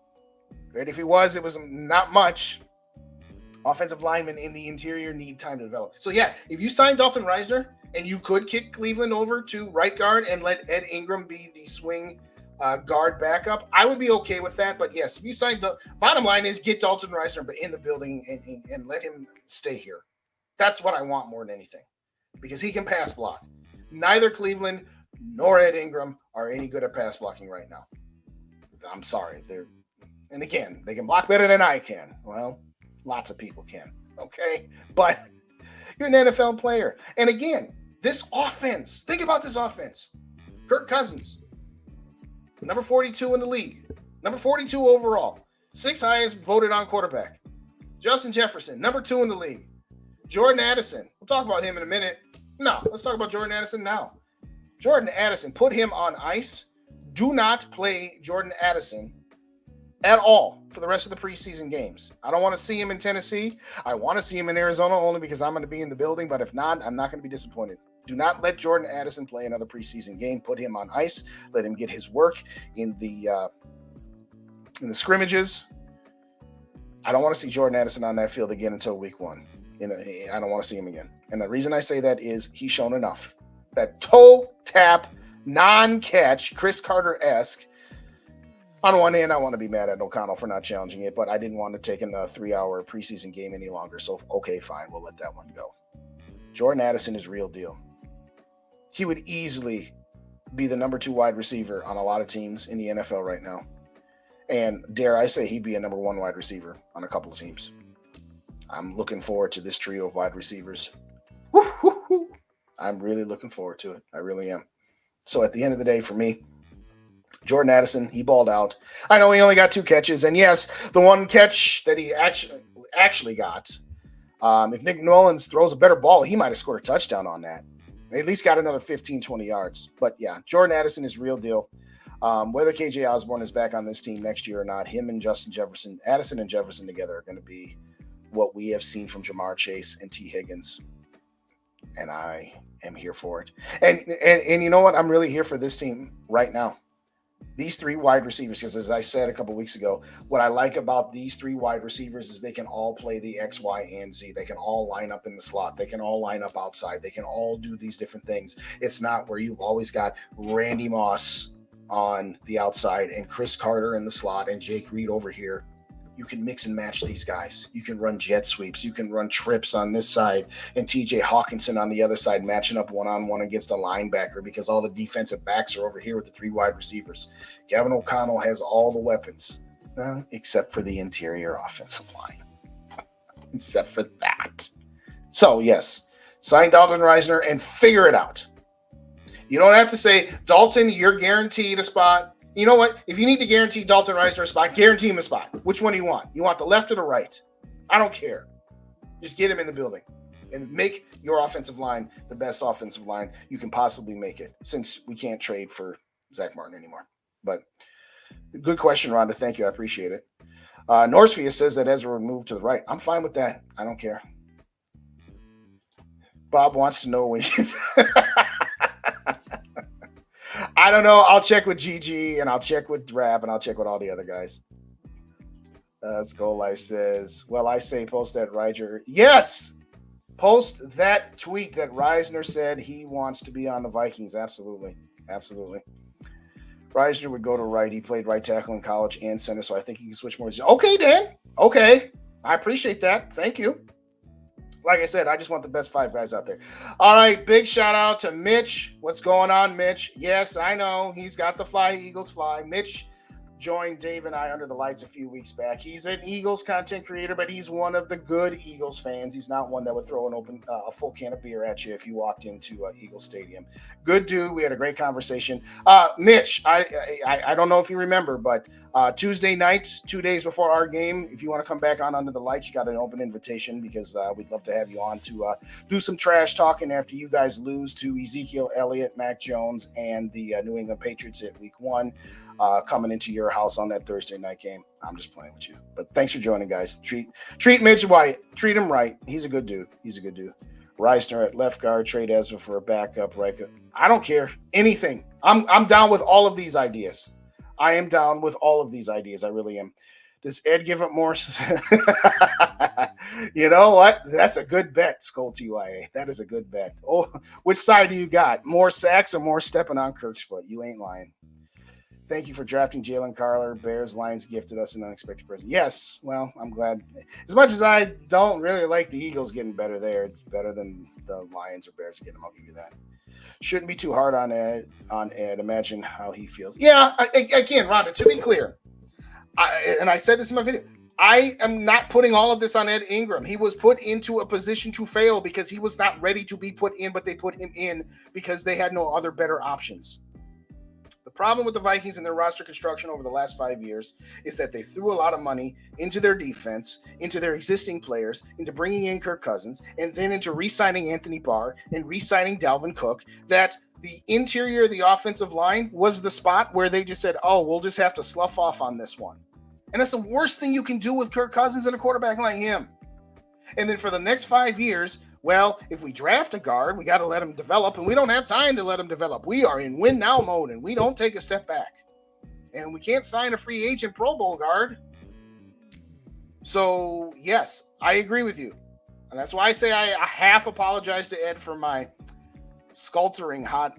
But if he was, it was not much. Offensive linemen in the interior need time to develop. So, yeah, if you sign Dalton Risner and you could kick Cleveland over to right guard and let Ed Ingram be the swing guard backup, I would be okay with that. But yes, if you sign, bottom line is get Dalton Risner in the building and let him stay here. That's what I want more than anything, because he can pass block. Neither Cleveland nor Ed Ingram are any good at pass blocking right now. I'm sorry. And again, they can block better than I can. Well, lots of people can. Okay, but you're an NFL player. And again, this offense. Think about this offense. Kirk Cousins. Number 42 in the league. Number 42 overall. 6th highest voted on quarterback. Justin Jefferson, number 2 in the league. Jordan Addison. We'll talk about him in a minute. No, let's talk about Jordan Addison now. Jordan Addison, put him on ice. Do not play Jordan Addison at all for the rest of the preseason games. I don't want to see him in Tennessee. I want to see him in Arizona only because I'm going to be in the building. But if not, I'm not going to be disappointed. Do not let Jordan Addison play another preseason game. Put him on ice. Let him get his work in the scrimmages. I don't want to see Jordan Addison on that field again until week 1. I don't want to see him again. And the reason I say that is he's shown enough. That toe tap, non-catch, Chris Carter-esque. On one hand, I want to be mad at O'Connell for not challenging it, but I didn't want to take in a 3-hour preseason game any longer. So, okay, fine. We'll let that one go. Jordan Addison is real deal. He would easily be the number 2 wide receiver on a lot of teams in the NFL right now. And dare I say he'd be a number 1 wide receiver on a couple of teams. I'm looking forward to this trio of wide receivers. Woo, woo, woo. I'm really looking forward to it. I really am. So at the end of the day, for me, Jordan Addison, he balled out. I know he only got 2 catches. And yes, the one catch that he actually got, if Nick Mullins throws a better ball, he might have scored a touchdown on that. At least got another 15, 20 yards. But yeah, Jordan Addison is real deal. Whether KJ Osborne is back on this team next year or not, him and Addison and Jefferson together are going to be what we have seen from Jamar Chase and T. Higgins. And I am here for it. And you know what? I'm really here for this team right now. These three wide receivers, because as I said a couple weeks ago, what I like about these three wide receivers is they can all play the X, Y, and Z. They can all line up in the slot. They can all line up outside. They can all do these different things. It's not where you've always got Randy Moss on the outside and Chris Carter in the slot and Jake Reed over here. You can mix and match these guys. You can run jet sweeps. You can run trips on this side and TJ Hawkinson on the other side, matching up one-on-one against a linebacker because all the defensive backs are over here with the three wide receivers. Gavin O'Connell has all the weapons, except for the interior offensive line. Except for that. So, yes, sign Dalton Risner and figure it out. You don't have to say, Dalton, you're guaranteed a spot. You know what? If you need to guarantee Dalton Risner a spot, guarantee him a spot. Which one do you want? You want the left or the right? I don't care. Just get him in the building and make your offensive line the best offensive line you can possibly make it, since we can't trade for Zach Martin anymore. But good question, Rhonda. Thank you. I appreciate it. Norsfia says that Ezra would move to the right. I'm fine with that. I don't care. Bob wants to know when you... I don't know. I'll check with GG and I'll check with Rap and I'll check with all the other guys. SKOL Life says, well, I say post that Ryder. Yes! Post that tweet that Risner said he wants to be on the Vikings. Absolutely. Absolutely. Risner would go to right. He played right tackle in college and center, so I think he can switch more. Okay, Dan. Okay. I appreciate that. Thank you. Like I said, I just want the best five guys out there. All right, big shout out to Mitch. What's going on, Mitch? Yes, I know. He's got the Fly Eagles Fly. Mitch joined Dave and I under the lights a few weeks back. He's an Eagles content creator, but he's one of the good Eagles fans. He's not one that would throw a full can of beer at you if you walked into Eagles Stadium. Good dude. We had a great conversation. Mitch, I don't know if you remember, but Tuesday night, 2 days before our game, if you want to come back on Under the Lights, you got an open invitation because we'd love to have you on to do some trash talking after you guys lose to Ezekiel Elliott, Mac Jones, and the New England Patriots at week 1. Coming into your house on that Thursday night game. I'm just playing with you. But thanks for joining, guys. Treat Mitch White. Treat him right. He's a good dude. Risner at left guard. Trade Ezra for a backup. Right. I don't care. Anything. I'm down with all of these ideas. I am down with all of these ideas. I really am. Does Ed give up more? You know what? That's a good bet, SKOL TYA. That is a good bet. Oh, which side do you got? More sacks or more stepping on Kirk's foot? You ain't lying. Thank you for drafting Jalen Carter. Bears Lions gifted us an unexpected present. Yes, well, I'm glad. As much as I don't really like the Eagles getting better there, it's better than the Lions or Bears getting them. I'll give you that. Shouldn't be too hard on Ed. Imagine how he feels. Yeah, again, Rhonda, to be clear, I said this in my video, I am not putting all of this on Ed Ingram. He was put into a position to fail because he was not ready to be put in, but they put him in because they had no other better options. The problem with the Vikings and their roster construction over the last 5 years is that they threw a lot of money into their defense, into their existing players, into bringing in Kirk Cousins, and then into re-signing Anthony Barr and re-signing Dalvin Cook, that the interior of the offensive line was the spot where they just said, oh, we'll just have to slough off on this one. And that's the worst thing you can do with Kirk Cousins and a quarterback like him. And then for the next 5 years, well, if we draft a guard, we got to let him develop, and we don't have time to let him develop. We are in win now mode, and we don't take a step back. And we can't sign a free agent Pro Bowl guard. So, yes, I agree with you. And that's why I say I half apologize to Ed for my sculpturing hot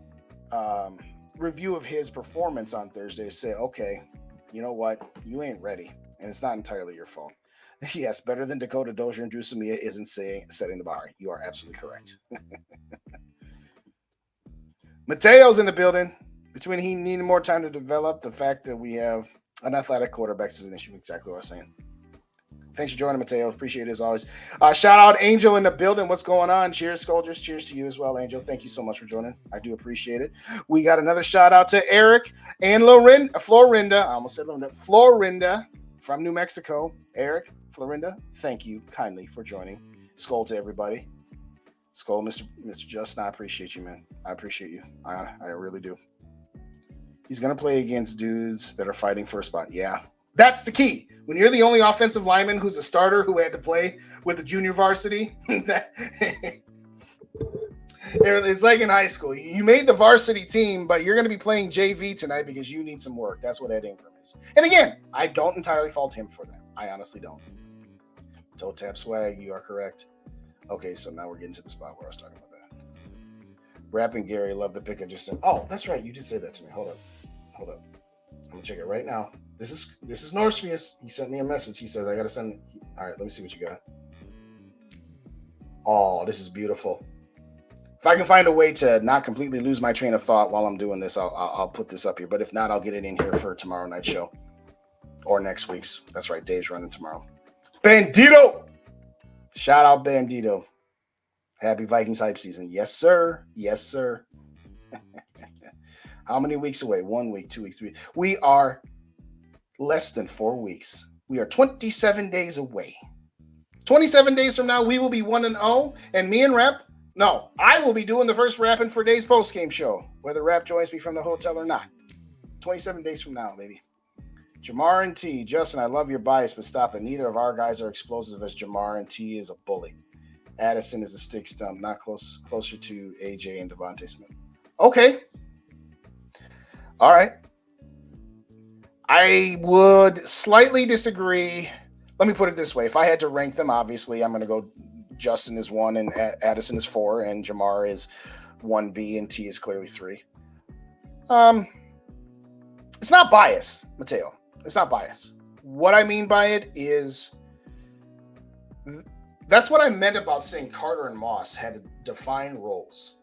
review of his performance on Thursday. Say, okay, you know what? You ain't ready, and it's not entirely your fault. Yes, better than Dakota Dozier and Drew Samia isn't setting the bar. You are absolutely correct. Mateo's in the building. Between he needing more time to develop, the fact that we have an athletic quarterback is an issue. Exactly what I was saying. Thanks for joining, Mateo. Appreciate it as always. Shout out Angel in the building. What's going on? Cheers, Scolders. Cheers to you as well, Angel. Thank you so much for joining. I do appreciate it. We got another shout out to Eric and Florinda. I almost said Florinda. Florinda from New Mexico. Eric, Florinda, thank you kindly for joining. SKOL to everybody. SKOL, Mr. Justin, I appreciate you, man. I appreciate you. I really do. He's going to play against dudes that are fighting for a spot. Yeah, that's the key. When you're the only offensive lineman who's a starter who had to play with the junior varsity, it's like in high school. You made the varsity team, but you're going to be playing JV tonight because you need some work. That's what Ed Ingram is. And again, I don't entirely fault him for that. I honestly don't. Toe tap swag, you are correct. Okay, so now we're getting to the spot where I was talking about that. Rapping Gary, love the pick. I just said, oh, that's right. You did say that to me. Hold up. I'm gonna check it right now. This is Norsefius. He sent me a message. He says I gotta send. All right, let me see what you got. Oh, this is beautiful. If I can find a way to not completely lose my train of thought while I'm doing this, I'll put this up here. But if not, I'll get it in here for tomorrow night's show or next week's. That's right, Dave's running tomorrow. Bandito, shout out Bandito. Happy Vikings hype season. Yes, sir. Yes, sir. How many weeks away? 1 week, 2 weeks, 3 weeks. We are less than 4 weeks. We are 27 days away. 27 days from now, we will be 1-0. And me and Rap, no, I will be doing the first Rapping for Days post-game show, whether Rap joins me from the hotel or not. 27 days from now, baby. Jamar and T. Justin, I love your bias, but stop it. Neither of our guys are explosive as Jamar, and T is a bully. Addison is a stick stump, not closer to AJ and Devontae Smith. Okay. All right. I would slightly disagree. Let me put it this way. If I had to rank them, obviously, I'm going to go Justin is 1 and Addison is 4 and Jamar is 1B and T is clearly 3. It's not bias, Mateo. It's not bias. What I mean by it is that's what I meant about saying Carter and Moss had defined roles.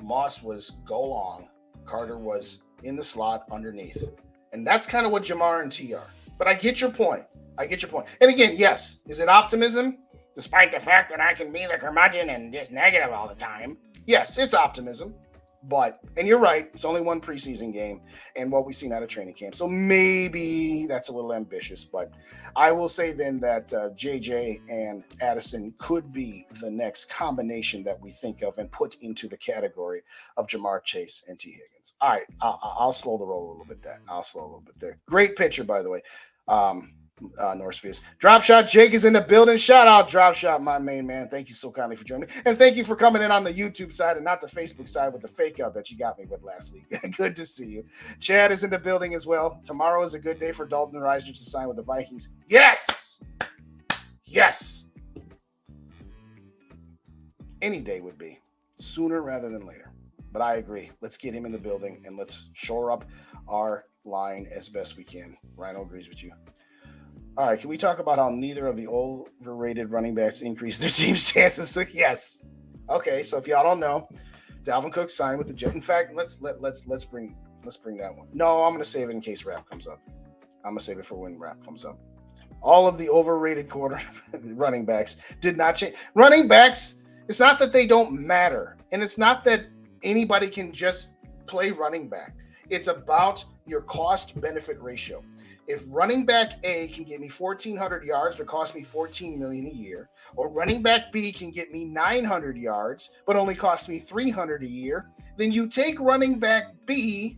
Moss was go long. Carter was in the slot underneath. And that's kind of what Jamar and T are. But I get your point. And again, yes, is it optimism? Despite the fact that I can be the curmudgeon and just negative all the time. Yes, it's optimism. But, and you're right, it's only one preseason game and what we've seen out of training camp. So maybe that's a little ambitious. But I will say then that JJ and Addison could be the next combination that we think of and put into the category of Jamar Chase and T. Higgins. All right, I'll slow the roll a little bit there. Great picture, by the way. Norsefius. Drop Shot Jake is in the building. Shout out Drop Shot, my main man. Thank you so kindly for joining me. And thank you for coming in on the YouTube side and not the Facebook side with the fake out that you got me with last week. Good to see you. Chad is in the building as well. Tomorrow is a good day for Dalton Risner to sign with the Vikings. Yes! Yes! Any day would be. Sooner rather than later. But I agree. Let's get him in the building and let's shore up our line as best we can. Rhino agrees with you. All right, can we talk about how neither of the overrated running backs increased their team's chances? Yes. Okay, so if y'all don't know, Dalvin Cook signed with the Jets. In fact, let's bring that one. No, I'm gonna save it in case Rap comes up. I'm gonna save it for when Rap comes up. All of the overrated running backs did not change. Running backs, it's not that they don't matter, and it's not that anybody can just play running back. It's about your cost-benefit ratio. If running back A can get me 1,400 yards, but cost me $14 million a year, or running back B can get me 900 yards, but only cost me $300 a year, then you take running back B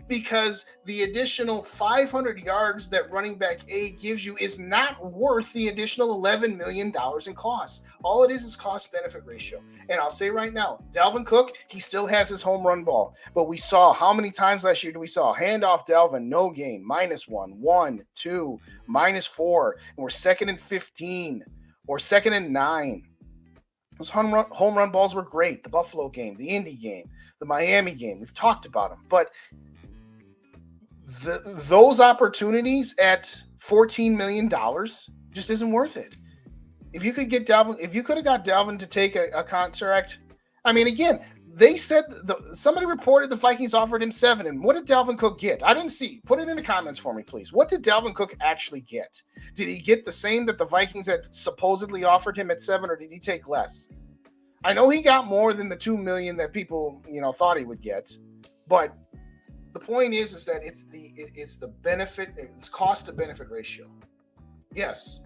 because the additional 500 yards that running back A gives you is not worth the additional $11 million in cost. All it is cost-benefit ratio. And I'll say right now, Dalvin Cook, he still has his home run ball. But we saw, how many times last year do we saw? Handoff Dalvin, no gain, -1, 1, 2, -4. And we're 2nd and 15 or 2nd and 9. Those home run balls were great. The Buffalo game, the Indy game, the Miami game. We've talked about them. But those opportunities at $14 million just isn't worth it. If you could get Dalvin, if you could have got Dalvin to take a contract, I mean, again, they said somebody reported the Vikings offered him 7. And what did Dalvin Cook get? I didn't see. Put it in the comments for me, please. What did Dalvin Cook actually get? Did he get the same that the Vikings had supposedly offered him at 7, or did he take less? I know he got more than the $2 million that people, thought he would get, but the point is that it's the benefit, it's cost to benefit ratio. Yes.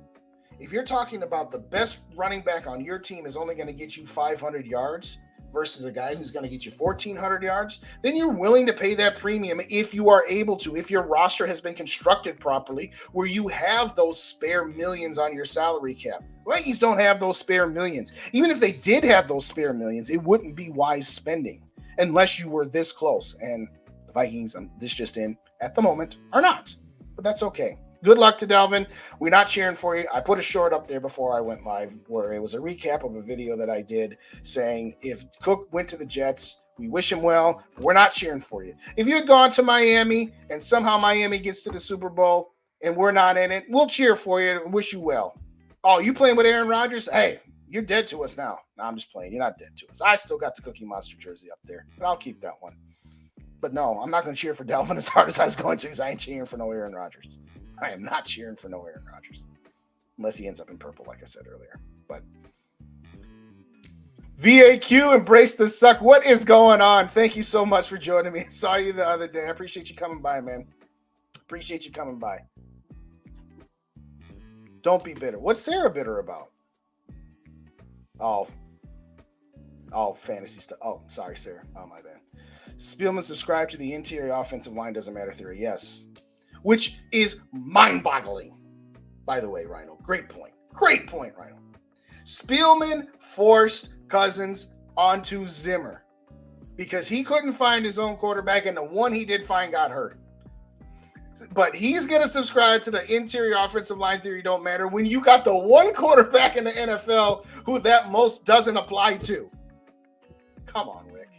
If you're talking about the best running back on your team is only going to get you 500 yards versus a guy who's going to get you 1,400 yards, then you're willing to pay that premium if you are able to, if your roster has been constructed properly, where you have those spare millions on your salary cap. Vikings don't have those spare millions. Even if they did have those spare millions, it wouldn't be wise spending unless you were this close. And the Vikings, this just in, at the moment, are not. But that's okay. Good luck to Dalvin. We're not cheering for you. I put a short up there before I went live where it was a recap of a video that I did saying if Cook went to the Jets, we wish him well. We're not cheering for you. If you had gone to Miami and somehow Miami gets to the Super Bowl and we're not in it, we'll cheer for you and wish you well. Oh, you playing with Aaron Rodgers? Hey, you're dead to us now. No, I'm just playing. You're not dead to us. I still got the Cookie Monster jersey up there, but I'll keep that one. But no, I'm not going to cheer for Dalvin as hard as I was going to because I ain't cheering for no Aaron Rodgers. I am not cheering for no Aaron Rodgers. Unless he ends up in purple, like I said earlier. But VAQ, embrace the suck. What is going on? Thank you so much for joining me. I saw you the other day. I appreciate you coming by, man. Appreciate you coming by. Don't be bitter. What's Sarah bitter about? Oh, fantasy stuff. Oh, sorry, Sarah. Oh, my bad. Spielman subscribed to the interior offensive line doesn't matter theory. Yes. Which is mind-boggling. By the way, Rhino. Great point. Great point, Rhino. Spielman forced Cousins onto Zimmer because he couldn't find his own quarterback, and the one he did find got hurt. But he's going to subscribe to the interior offensive line theory don't matter when you got the one quarterback in the NFL who that most doesn't apply to. Come on, Rick.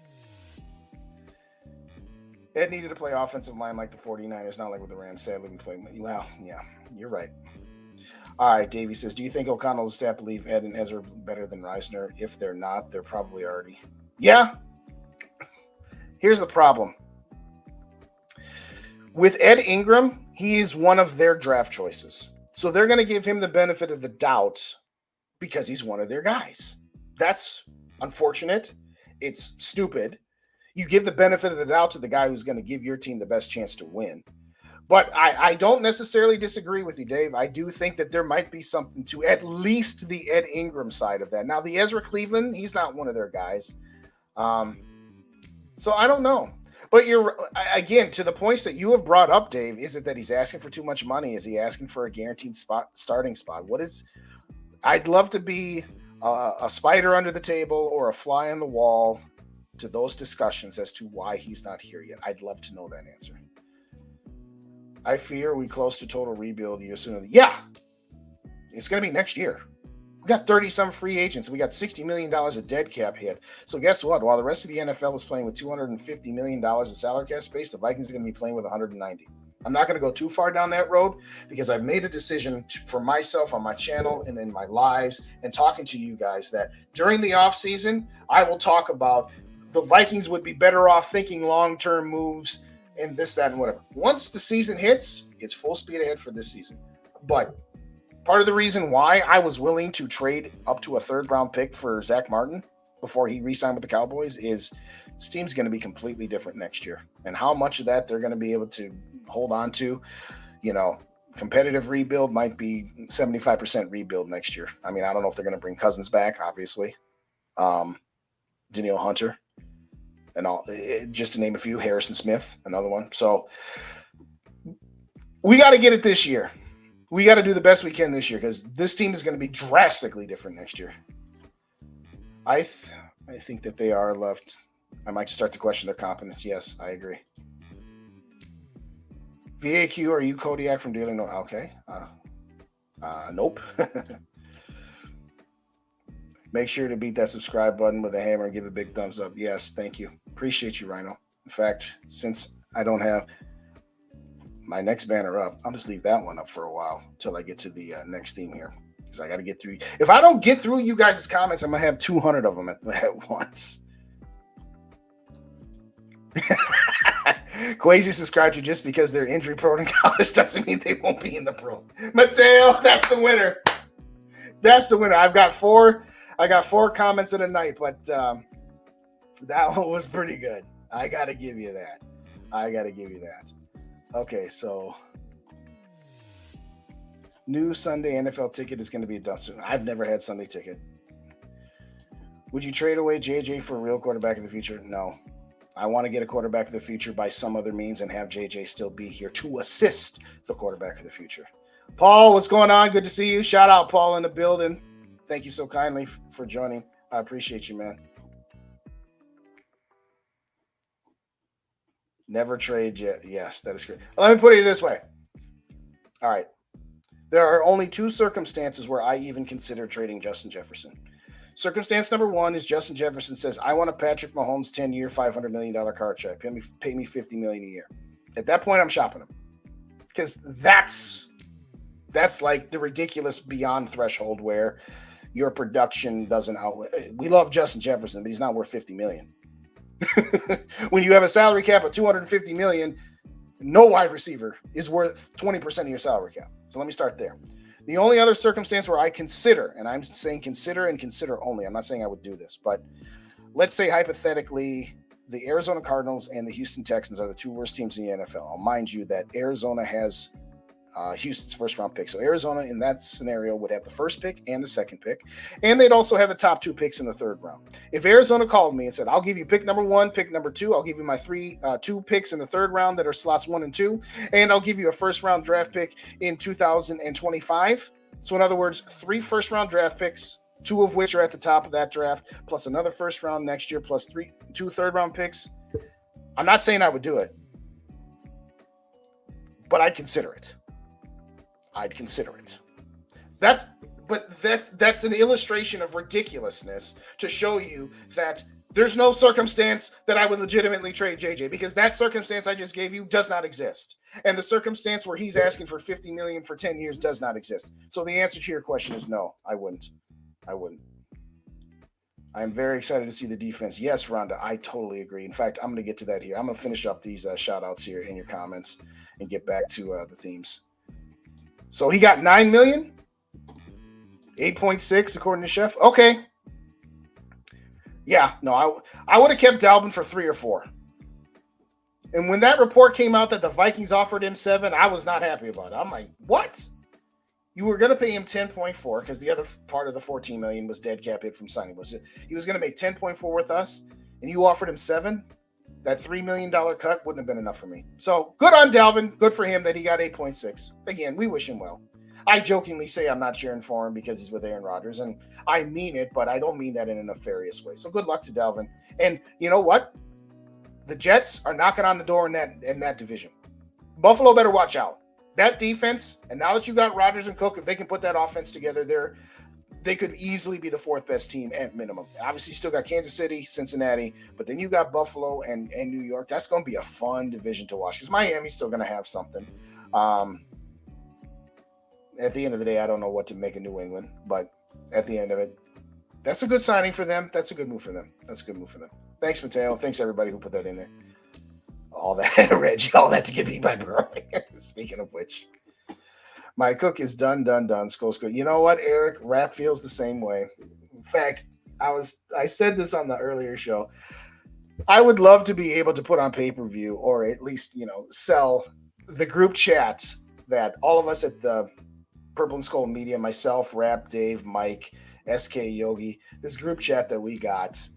Ed needed to play offensive line like the 49ers, not like with the Rams. Sadly, we played. Well, yeah, you're right. All right, Davey says, do you think O'Connell's staff believe Ed and Ezra better than Risner? If they're not, they're probably already. Yeah. Here's the problem. With Ed Ingram, he is one of their draft choices. So they're going to give him the benefit of the doubt because he's one of their guys. That's unfortunate. It's stupid. You give the benefit of the doubt to the guy who's going to give your team the best chance to win. But I don't necessarily disagree with you, Dave. I do think that there might be something to at least the Ed Ingram side of that. Now, the Ezra Cleveland, he's not one of their guys. So I don't know. But you're, again, to the points that you have brought up, Dave, is it that he's asking for too much money? Is he asking for a guaranteed starting spot? I'd love to be a spider under the table or a fly on the wall to those discussions as to why he's not here yet. I'd love to know that answer. I fear we close to total rebuild year sooner. Yeah, it's going to be next year. We got 30-some free agents. We got $60 million of dead cap hit. So guess what? While the rest of the NFL is playing with $250 million in salary cap space, the Vikings are going to be playing with 190. I'm not going to go too far down that road because I've made a decision for myself on my channel and in my lives and talking to you guys that during the offseason, I will talk about the Vikings would be better off thinking long-term moves and this, that, and whatever. Once the season hits, it's full speed ahead for this season. But part of the reason why I was willing to trade up to a third-round pick for Zach Martin before he re-signed with the Cowboys is this team's going to be completely different next year. And how much of that they're going to be able to hold on to, competitive rebuild might be 75% rebuild next year. I mean, I don't know if they're going to bring Cousins back, obviously. Danielle Hunter. And all, just to name a few, Harrison Smith, another one. So we got to get it this year. We got to do the best we can this year because this team is going to be drastically different next year. I think that they are left. I might start to question their competence. Yes, I agree. VAQ, are you Kodiak from Dealing? No, okay. Nope. Make sure to beat that subscribe button with a hammer and give a big thumbs up. Yes, thank you. Appreciate you, Rhino. In fact, since I don't have my next banner up, I'll just leave that one up for a while until I get to the next theme here. Because I got to get through. If I don't get through you guys' comments, I'm going to have 200 of them at once. Quasi subscribed to just because they're injury prone in college doesn't mean they won't be in the pro. Mateo, that's the winner. That's the winner. I got four comments in a night, but that one was pretty good. I got to give you that. Okay, so new Sunday NFL ticket is going to be a dumpster. I've never had Sunday ticket. Would you trade away JJ for a real quarterback of the future? No. I want to get a quarterback of the future by some other means and have JJ still be here to assist the quarterback of the future. Paul, what's going on? Good to see you. Shout out, Paul, in the building. Thank you so kindly for joining. I appreciate you, man. Never trade yet. Yes, that is great. Let me put it this way. All right. There are only two circumstances where I even consider trading Justin Jefferson. Circumstance number one is Justin Jefferson says, I want a Patrick Mahomes 10-year, $500 million contract. Pay me $50 million a year. At that point, I'm shopping him. Because that's like the ridiculous beyond threshold where your production doesn't outweigh. We love Justin Jefferson, but he's not worth $50 million. When you have a salary cap of $250 million, no wide receiver is worth 20% of your salary cap. So let me start there. The only other circumstance where I consider, and I'm saying consider and consider only, I'm not saying I would do this, but let's say hypothetically the Arizona Cardinals and the Houston Texans are the two worst teams in the NFL. I'll mind you that Arizona has Houston's first round pick. So Arizona in that scenario would have the first pick and the second pick. And they'd also have the top two picks in the third round. If Arizona called me and said, I'll give you pick number one, pick number two, I'll give you my two picks in the third round that are slots 1 and 2, and I'll give you a first round draft pick in 2025. So in other words, 3 first round draft picks, 2 of which are at the top of that draft, plus another first round next year, plus 2 third round picks. I'm not saying I would do it, but I'd consider it. That's an illustration of ridiculousness to show you that there's no circumstance that I would legitimately trade JJ, because that circumstance I just gave you does not exist. And the circumstance where he's asking for $50 million for 10 years does not exist. So the answer to your question is no, I wouldn't. I'm very excited to see the defense. Yes, Rhonda, I totally agree. In fact, I'm going to get to that here. I'm going to finish up these shout outs here in your comments and get back to the themes. So he got $9 million, 8.6 according to Chef. Okay. Yeah, no, I would have kept Dalvin for 3 or 4. And when that report came out that the Vikings offered him 7, I was not happy about it. I'm like, what? You were going to pay him 10.4 because the other part of the 14 million was dead cap hit from signing. He was going to make 10.4 with us, and you offered him 7. That $3 million cut wouldn't have been enough for me. So good on Dalvin. Good for him that he got 8.6. Again, we wish him well. I jokingly say I'm not cheering for him because he's with Aaron Rodgers, and I mean it, but I don't mean that in a nefarious way. So good luck to Dalvin. And you know what? The Jets are knocking on the door in that division. Buffalo better watch out. That defense, and now that you got Rodgers and Cook, if they can put that offense together, they could easily be the 4th best team at minimum. Obviously, you still got Kansas City, Cincinnati, but then you got Buffalo and New York. That's going to be a fun division to watch because Miami's still going to have something. At the end of the day, I don't know what to make of New England, but at the end of it, that's a good signing for them. That's a good move for them. Thanks, Mateo. Thanks, everybody who put that in there. All that, Reggie, all that to get beat by Burrow. Speaking of which, my cook is done. SKOL. You know what, Eric? Rap feels the same way. In fact, I said this on the earlier show. I would love to be able to put on pay-per-view or at least, sell the group chat that all of us at the Purple and SKOL Media, myself, Rap, Dave, Mike, SK Yogi, this group chat that we got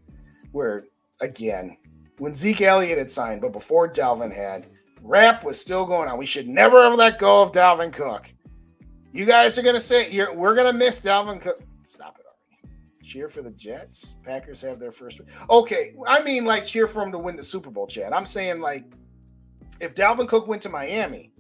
where, again, when Zeke Elliott had signed, but before Dalvin had, Rap was still going on. We should never have let go of Dalvin Cook. You guys are going to say, we're going to miss Dalvin Cook. Stop it already. Cheer for the Jets. Packers have their first. Okay, I mean like cheer for them to win the Super Bowl, Chad. I'm saying like if Dalvin Cook went to Miami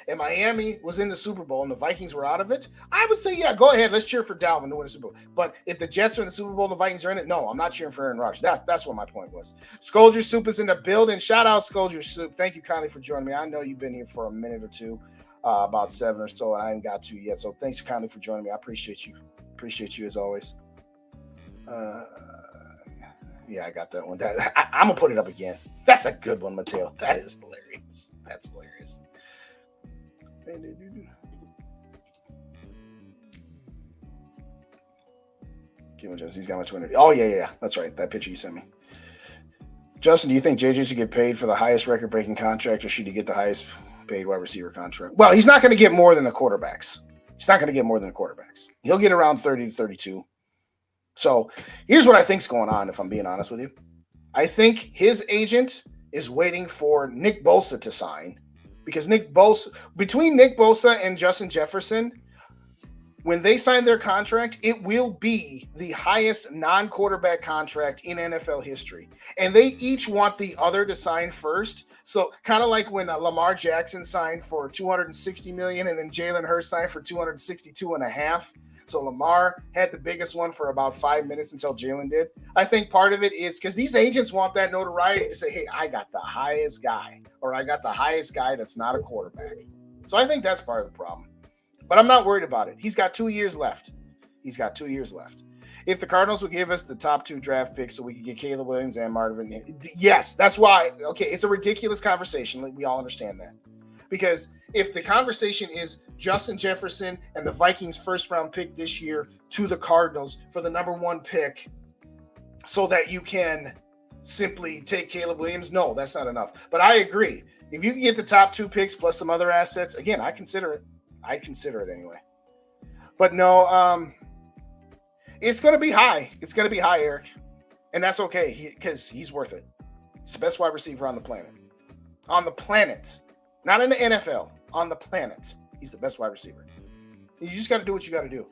and Miami was in the Super Bowl and the Vikings were out of it, I would say, yeah, go ahead. Let's cheer for Dalvin to win the Super Bowl. But if the Jets are in the Super Bowl and the Vikings are in it, no, I'm not cheering for Aaron Rodgers. That's what my point was. Skolger Soup is in the building. Shout out Skolger Soup. Thank you kindly for joining me. I know you've been here for a minute or two, about 7 or so, and I haven't got to yet. So thanks kindly for joining me. I appreciate you. Appreciate you as always. Yeah, I got that one. I'm going to put it up again. That's a good one, Mateo. That is hilarious. That's hilarious. He's got my Twitter. Oh, yeah. That's right. That picture you sent me. Justin, do you think JJ should get paid for the highest record-breaking contract, or should he get the highest paid wide receiver contract? Well, he's not going to get more than the quarterbacks. He'll get around 30 to 32. So here's what I think's going on, if I'm being honest with you. I think his agent is waiting for Nick Bosa to sign because between Nick Bosa and Justin Jefferson, when they sign their contract, it will be the highest non-quarterback contract in NFL history. And they each want the other to sign first. So kind of like when Lamar Jackson signed for $260 million and then Jalen Hurts signed for $262.5. So Lamar had the biggest one for about 5 minutes until Jalen did. I think part of it is because these agents want that notoriety to say, hey, I got the highest guy, or I got the highest guy that's not a quarterback. So I think that's part of the problem. But I'm not worried about it. He's got 2 years left. If the Cardinals would give us the top 2 draft picks so we could get Caleb Williams and Marvin, yes, that's why. Okay, it's a ridiculous conversation. We all understand that. Because if the conversation is Justin Jefferson and the Vikings first-round pick this year to the Cardinals for the number 1 pick so that you can simply take Caleb Williams, no, that's not enough. But I agree. If you can get the top 2 picks plus some other assets, again, I'd consider it anyway. But no, it's going to be high. It's going to be high, Eric. And that's okay because he's worth it. He's the best wide receiver on the planet. On the planet. Not in the NFL. On the planet. He's the best wide receiver. You just got to do what you got to do.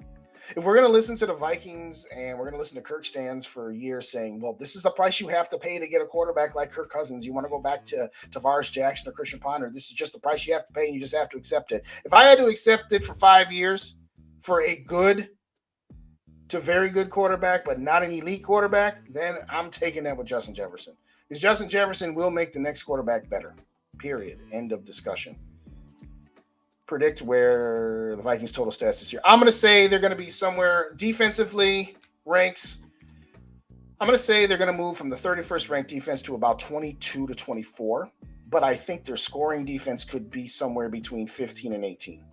If we're going to listen to the Vikings and we're going to listen to Kirk Stans for years saying, well, this is the price you have to pay to get a quarterback like Kirk Cousins. You want to go back to Tavares Jackson or Christian Ponder. This is just the price you have to pay and you just have to accept it. If I had to accept it for 5 years for a good to very good quarterback, but not an elite quarterback, then I'm taking that with Justin Jefferson. Because Justin Jefferson will make the next quarterback better. Period. End of discussion. Predict where the Vikings total stats this year. I'm going to say they're going to be somewhere defensively ranks. I'm going to say they're going to move from the 31st ranked defense to about 22 to 24, but I think their scoring defense could be somewhere between 15 and 18.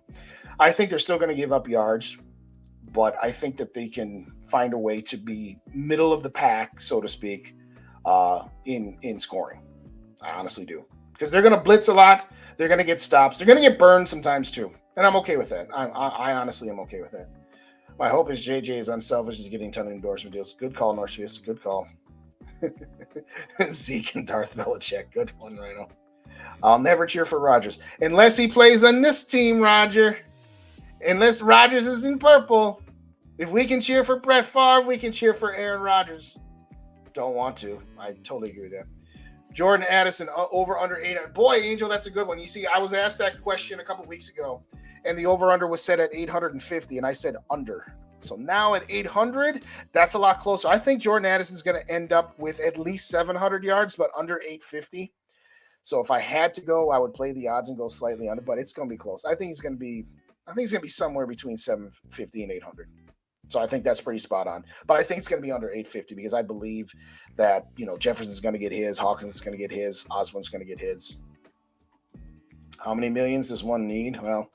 I think they're still going to give up yards, but I think that they can find a way to be middle of the pack, so to speak, in scoring. I honestly do. Because they're going to blitz a lot. They're going to get stops. They're going to get burned sometimes too. And I'm okay with that. I honestly am okay with that. My hope is JJ is unselfish. He's getting a ton of endorsement deals. Good call, Northwest. Good call. Zeke and Darth Belichick. Good one, Rhino. I'll never cheer for Rodgers. Unless he plays on this team, Roger. Unless Rodgers is in purple. If we can cheer for Brett Favre, we can cheer for Aaron Rodgers. Don't want to. I totally agree with that. Jordan Addison, over under 800. Boy, Angel, that's a good one. You see, I was asked that question a couple weeks ago, and the over-under was set at 850, and I said under. So now at 800, that's a lot closer. I think Jordan Addison's going to end up with at least 700 yards, but under 850. So if I had to go, I would play the odds and go slightly under, but it's going to be close. I think he's going to be somewhere between 750 and 800. So I think that's pretty spot on. But I think it's going to be under 850 because I believe that, Jefferson's going to get his, Hawkins is going to get his, Osborne's going to get his. How many millions does one need? Well,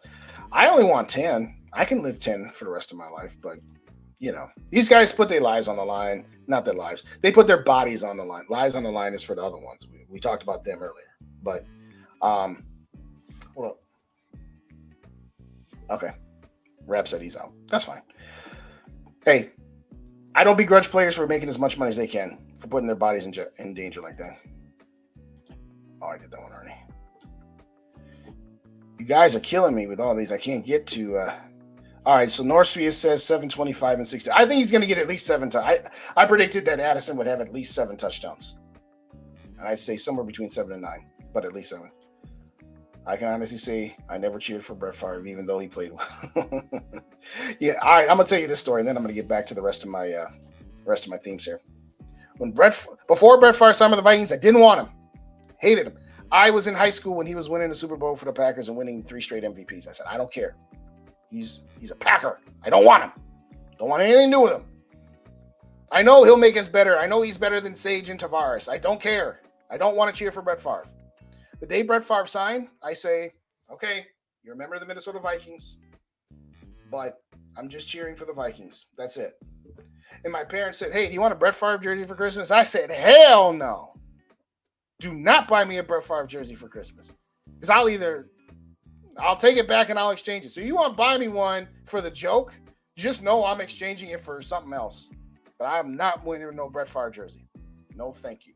I only want 10. I can live 10 for the rest of my life. But, these guys put their lives on the line. Not their lives. They put their bodies on the line. Lives on the line is for the other ones. We talked about them earlier. But, okay. Rap said he's out. That's fine. Hey, I don't begrudge players for making as much money as they can, for putting their bodies in danger like that. Oh, I did that one already. You guys are killing me with all these. I can't get to. All right, so Northfield says 725 and 60. I think he's going to get at least 7 touchdowns. I predicted that Addison would have at least 7 touchdowns. And I'd say somewhere between 7 and 9, but at least 7. I can honestly say I never cheered for Brett Favre, even though he played well. Yeah, all right. I'm gonna tell you this story, and then I'm gonna get back to the rest of my themes here. Before Brett Favre signed with the Vikings, I didn't want him, hated him. I was in high school when he was winning the Super Bowl for the Packers and winning 3 straight MVPs. I said, I don't care. He's a Packer. I don't want him. Don't want anything to do with him. I know he'll make us better. I know he's better than Sage and Tavares. I don't care. I don't want to cheer for Brett Favre. The day Brett Favre signed, I say, okay, you're a member of the Minnesota Vikings, but I'm just cheering for the Vikings. That's it. And my parents said, hey, do you want a Brett Favre jersey for Christmas? I said, hell no. Do not buy me a Brett Favre jersey for Christmas. Because I'll take it back and I'll exchange it. So you want to buy me one for the joke? Just know I'm exchanging it for something else. But I'm not wearing no Brett Favre jersey. No, thank you.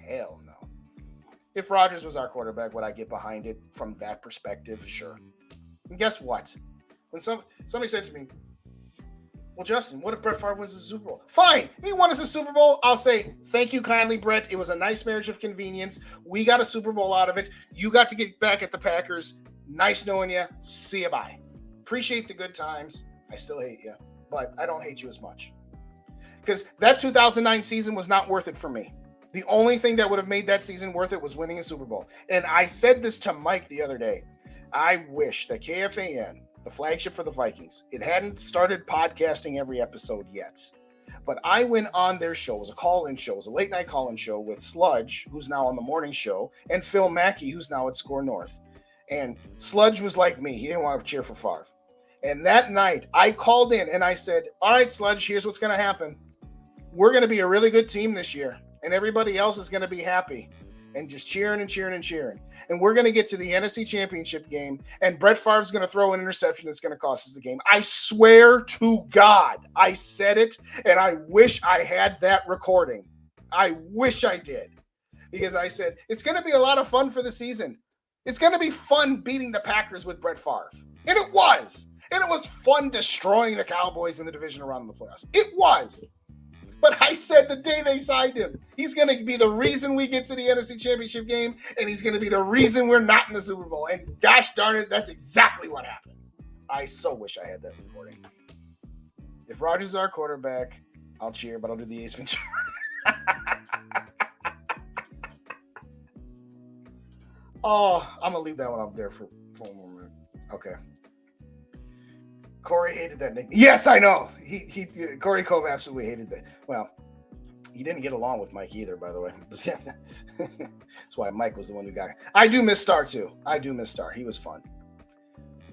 Hell no. If Rodgers was our quarterback, would I get behind it from that perspective? Sure. And guess what? When somebody said to me, well, Justin, what if Brett Favre wins the Super Bowl? Fine. If he won us a Super Bowl, I'll say, thank you kindly, Brett. It was a nice marriage of convenience. We got a Super Bowl out of it. You got to get back at the Packers. Nice knowing you. See you, bye. Appreciate the good times. I still hate you, but I don't hate you as much. Because that 2009 season was not worth it for me. The only thing that would have made that season worth it was winning a Super Bowl. And I said this to Mike the other day. I wish that KFAN, the flagship for the Vikings, it hadn't started podcasting every episode yet. But I went on their show. It was a call-in show. It was a late-night call-in show with Sludge, who's now on the morning show, and Phil Mackey, who's now at Score North. And Sludge was like me. He didn't want to cheer for Favre. And that night, I called in and I said, all right, Sludge, here's what's going to happen. We're going to be a really good team this year. And everybody else is going to be happy and just cheering and cheering and cheering. And we're going to get to the NFC Championship game, and Brett Favre's going to throw an interception that's going to cost us the game. I swear to God, I said it, and I wish I had that recording. I wish I did. Because I said, it's going to be a lot of fun for the season. It's going to be fun beating the Packers with Brett Favre. And it was. And it was fun destroying the Cowboys in the division round of the playoffs. It was. But I said the day they signed him, he's going to be the reason we get to the NFC Championship game, and he's going to be the reason we're not in the Super Bowl. And gosh darn it, that's exactly what happened. I so wish I had that recording. If Rodgers is our quarterback, I'll cheer, but I'll do the Ace Ventura. Oh, I'm going to leave that one up there for one more minute. Okay. Corey hated that nickname. Yes, I know. Corey Cove absolutely hated that. Well, he didn't get along with Mike either, by the way. That's why Mike was the one who got it. I do miss Star, too. I do miss Star. He was fun.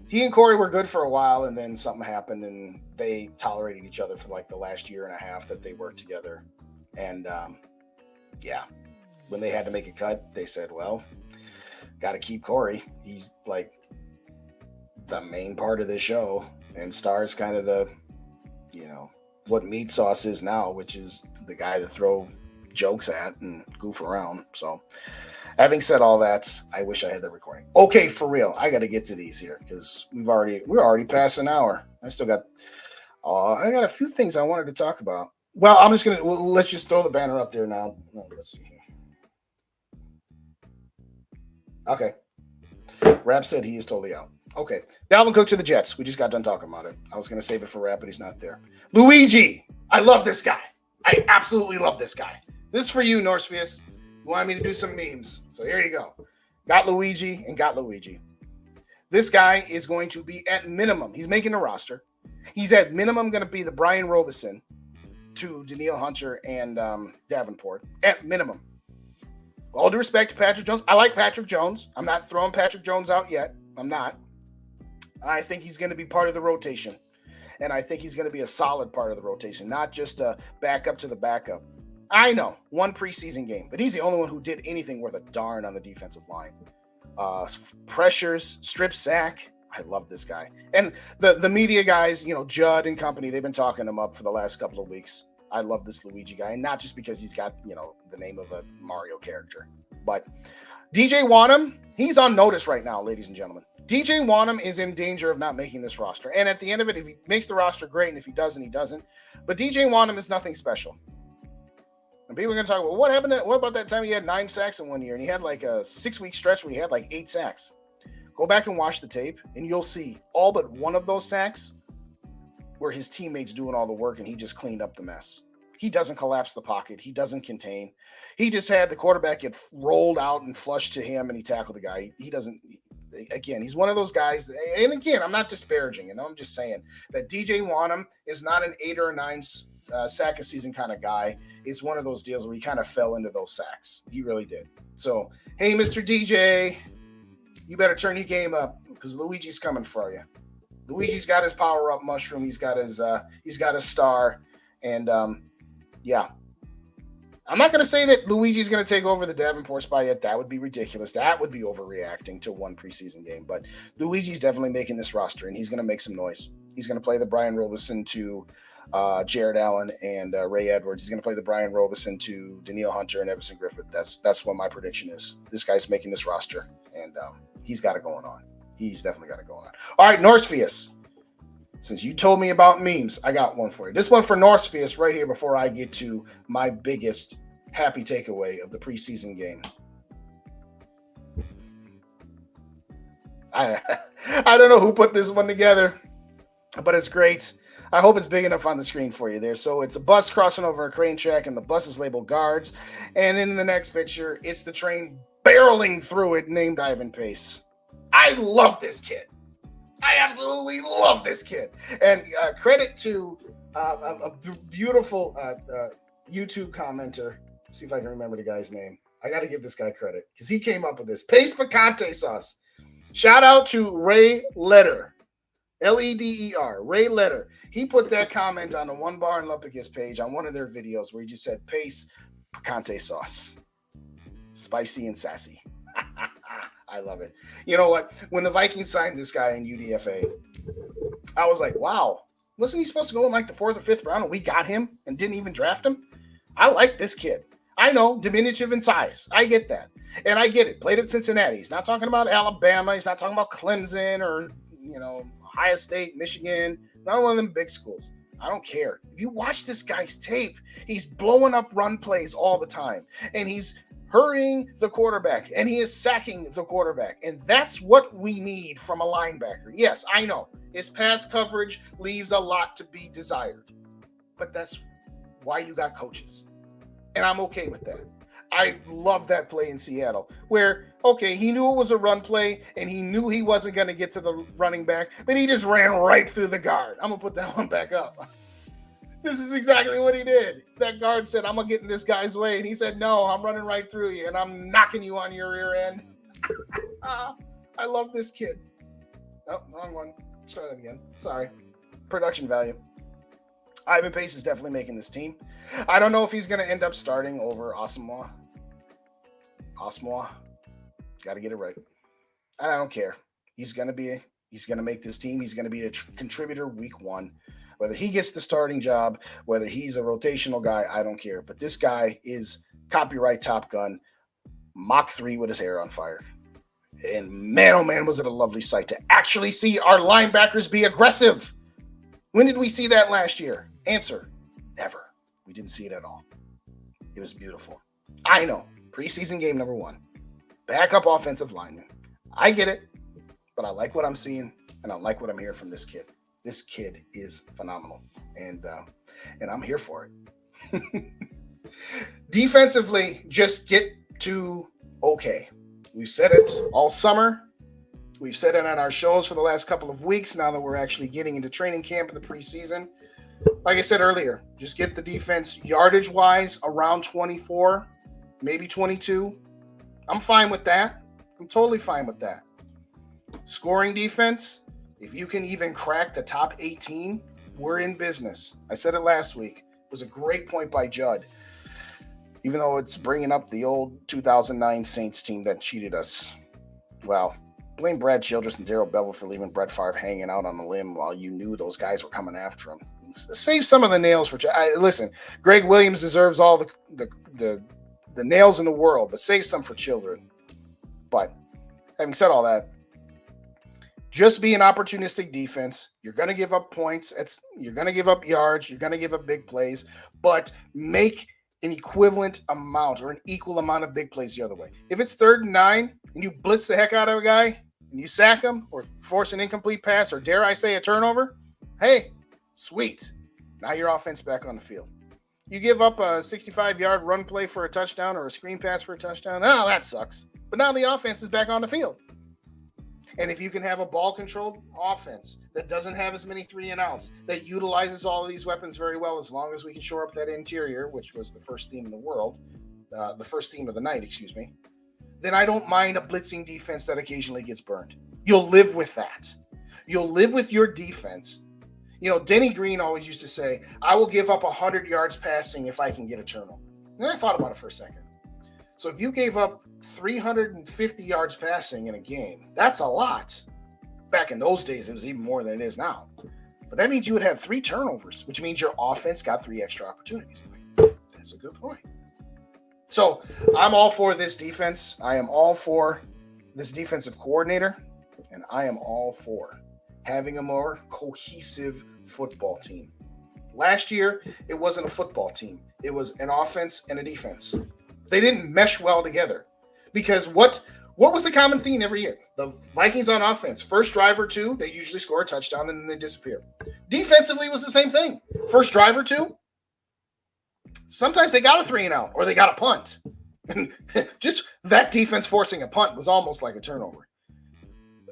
He and Corey were good for a while, and then something happened, and they tolerated each other for like the last year and a half that they worked together. And, yeah, when they had to make a cut, they said, well, got to keep Corey. He's like the main part of the show. And Star's kind of the, what Meat Sauce is now, which is the guy to throw jokes at and goof around. So having said all that, I wish I had that recording. Okay, for real. I got to get to these here because we're already past an hour. I got a few things I wanted to talk about. Well, let's just throw the banner up there now. Let's see here. Okay. Rap said he is totally out. Okay. Dalvin Cook to the Jets. We just got done talking about it. I was going to save it for Rap, but he's not there. Luigi. I love this guy. I absolutely love this guy. This is for you, Norsefius. You wanted me to do some memes. So here you go. Got Luigi and got Luigi. This guy is going to be at minimum. He's making a roster. He's at minimum going to be the Brian Robeson to Danielle Hunter and Davenport. At minimum. All due respect to Patrick Jones. I like Patrick Jones. I'm not throwing Patrick Jones out yet. I'm not. I think he's going to be part of the rotation. And I think he's going to be a solid part of the rotation, not just a backup to the backup. I know, one preseason game, but he's the only one who did anything worth a darn on the defensive line. Pressures, strip sack. I love this guy. And the media guys, Judd and company, they've been talking him up for the last couple of weeks. I love this Luigi guy, and not just because he's got, the name of a Mario character. But DJ Wanham, he's on notice right now, ladies and gentlemen. DJ Wanham is in danger of not making this roster. And at the end of it, if he makes the roster, great. And if he doesn't, he doesn't. But DJ Wanham is nothing special. And people are going to talk about, what about that time he had 9 sacks in 1 year? And he had like a 6-week stretch where he had like 8 sacks. Go back and watch the tape, and you'll see all but one of those sacks were his teammates doing all the work, and he just cleaned up the mess. He doesn't collapse the pocket. He doesn't contain. He just had the quarterback get rolled out and flushed to him, and he tackled the guy. He doesn't. Again, he's one of those guys. And again, I'm not disparaging. I'm just saying that DJ Wanham is not an 8 or 9 sack a season kind of guy. It's one of those deals where he kind of fell into those sacks. He really did. So, hey, Mr. DJ, you better turn your game up because Luigi's coming for you. Luigi's got his power up mushroom. He's got his star, and yeah. I'm not going to say that Luigi's going to take over the Davenport spot yet. That would be ridiculous. That would be overreacting to one preseason game. But Luigi's definitely making this roster, and he's going to make some noise. He's going to play the Brian Robeson to Jared Allen and Ray Edwards. He's going to play the Brian Robeson to Daniil Hunter and Everson Griffith. That's what my prediction is. This guy's making this roster, and he's got it going on. He's definitely got it going on. All right, Norspheus. Since you told me about memes, I got one for you. This one for Norspheus right here before I get to my biggest happy takeaway of the preseason game. I don't know who put this one together, but it's great. I hope it's big enough on the screen for you there. So it's a bus crossing over a crane track, and the bus is labeled guards. And in the next picture, it's the train barreling through it named Ivan Pace. I love this kid. I absolutely love this kid. And credit to a beautiful YouTube commenter. Let's see if I can remember the guy's name. I got to give this guy credit because he came up with this. Pace picante sauce. Shout out to Ray Leder. Leder. Ray Leder. He put that comment on the One Bar and Lupicus page on one of their videos where he just said, Pace picante sauce. Spicy and sassy. I love it. You know what? When the Vikings signed this guy in UDFA, I was like, wow, wasn't he supposed to go in like the 4th or 5th round and we got him and didn't even draft him? I like this kid. I know, diminutive in size. I get that. And I get it. Played at Cincinnati. He's not talking about Alabama. He's not talking about Clemson or, Ohio State, Michigan. Not one of them big schools. I don't care. If you watch this guy's tape, he's blowing up run plays all the time. And he's hurrying the quarterback, and he is sacking the quarterback. And that's what we need from a linebacker. Yes, I know. His pass coverage leaves a lot to be desired. But that's why you got coaches. And I'm okay with that. I love that play in Seattle where, okay, he knew it was a run play and he knew he wasn't going to get to the running back, but he just ran right through the guard. I'm going to put that one back up. This is exactly what he did. That guard said, I'm going to get in this guy's way. And he said, no, I'm running right through you and I'm knocking you on your rear end. I love this kid. Oh, wrong one. Let's try that again. Sorry. Production value. Ivan Pace is definitely making this team. I don't know if he's going to end up starting over Asamoah. Got to get it right. I don't care. He's going to make this team. He's going to be a contributor week 1. Whether he gets the starting job, whether he's a rotational guy, I don't care. But this guy is copyright Top Gun, Mach 3 with his hair on fire. And man, oh man, was it a lovely sight to actually see our linebackers be aggressive. When did we see that last year? Answer, never. We didn't see it at all. It was beautiful. I know, preseason game number 1. Backup offensive lineman. I get it, but I like what I'm seeing, and I like what I'm hearing from this kid. This kid is phenomenal, and I'm here for it. Defensively, just get to okay. We've said it all summer. We've said it on our shows for the last couple of weeks now that we're actually getting into training camp in the preseason. Like I said earlier, just get the defense yardage-wise around 24, maybe 22. I'm fine with that. I'm totally fine with that. Scoring defense, if you can even crack the top 18, we're in business. I said it last week. It was a great point by Judd. Even though it's bringing up the old 2009 Saints team that cheated us. Well, blame Brad Childress and Darrell Bevell for leaving Brett Favre hanging out on the limb while you knew those guys were coming after him. Save some of the nails for listen, Greg Williams deserves all the nails in the world, but save some for children. But having said all that, just be an opportunistic defense. You're going to give up points. You're going to give up yards. You're going to give up big plays, but make an equivalent amount or an equal amount of big plays the other way. If it's 3rd and 9 and you blitz the heck out of a guy and you sack him or force an incomplete pass or dare I say a turnover, hey, sweet. Now your offense back on the field. You give up a 65-yard run play for a touchdown or a screen pass for a touchdown. Oh, that sucks. But now the offense is back on the field. And if you can have a ball-controlled offense that doesn't have as many 3-and-outs, that utilizes all of these weapons very well, as long as we can shore up that interior, which was the first theme in the world, the first theme of the night, then I don't mind a blitzing defense that occasionally gets burned. You'll live with that. You'll live with your defense. Denny Green always used to say, I will give up 100 yards passing if I can get a turnover. And I thought about it for a second. So if you gave up 350 yards passing in a game, that's a lot. Back in those days, it was even more than it is now. But that means you would have 3 turnovers, which means your offense got 3 extra opportunities. That's a good point. So I'm all for this defense. I am all for this defensive coordinator, and I am all for having a more cohesive football team. Last year, it wasn't a football team. It was an offense and a defense. They didn't mesh well together because what was the common theme every year? The Vikings on offense, first drive or 2, they usually score a touchdown and then they disappear. Defensively, it was the same thing. First drive or 2, sometimes they got a 3 and out or they got a punt. And just that defense forcing a punt was almost like a turnover.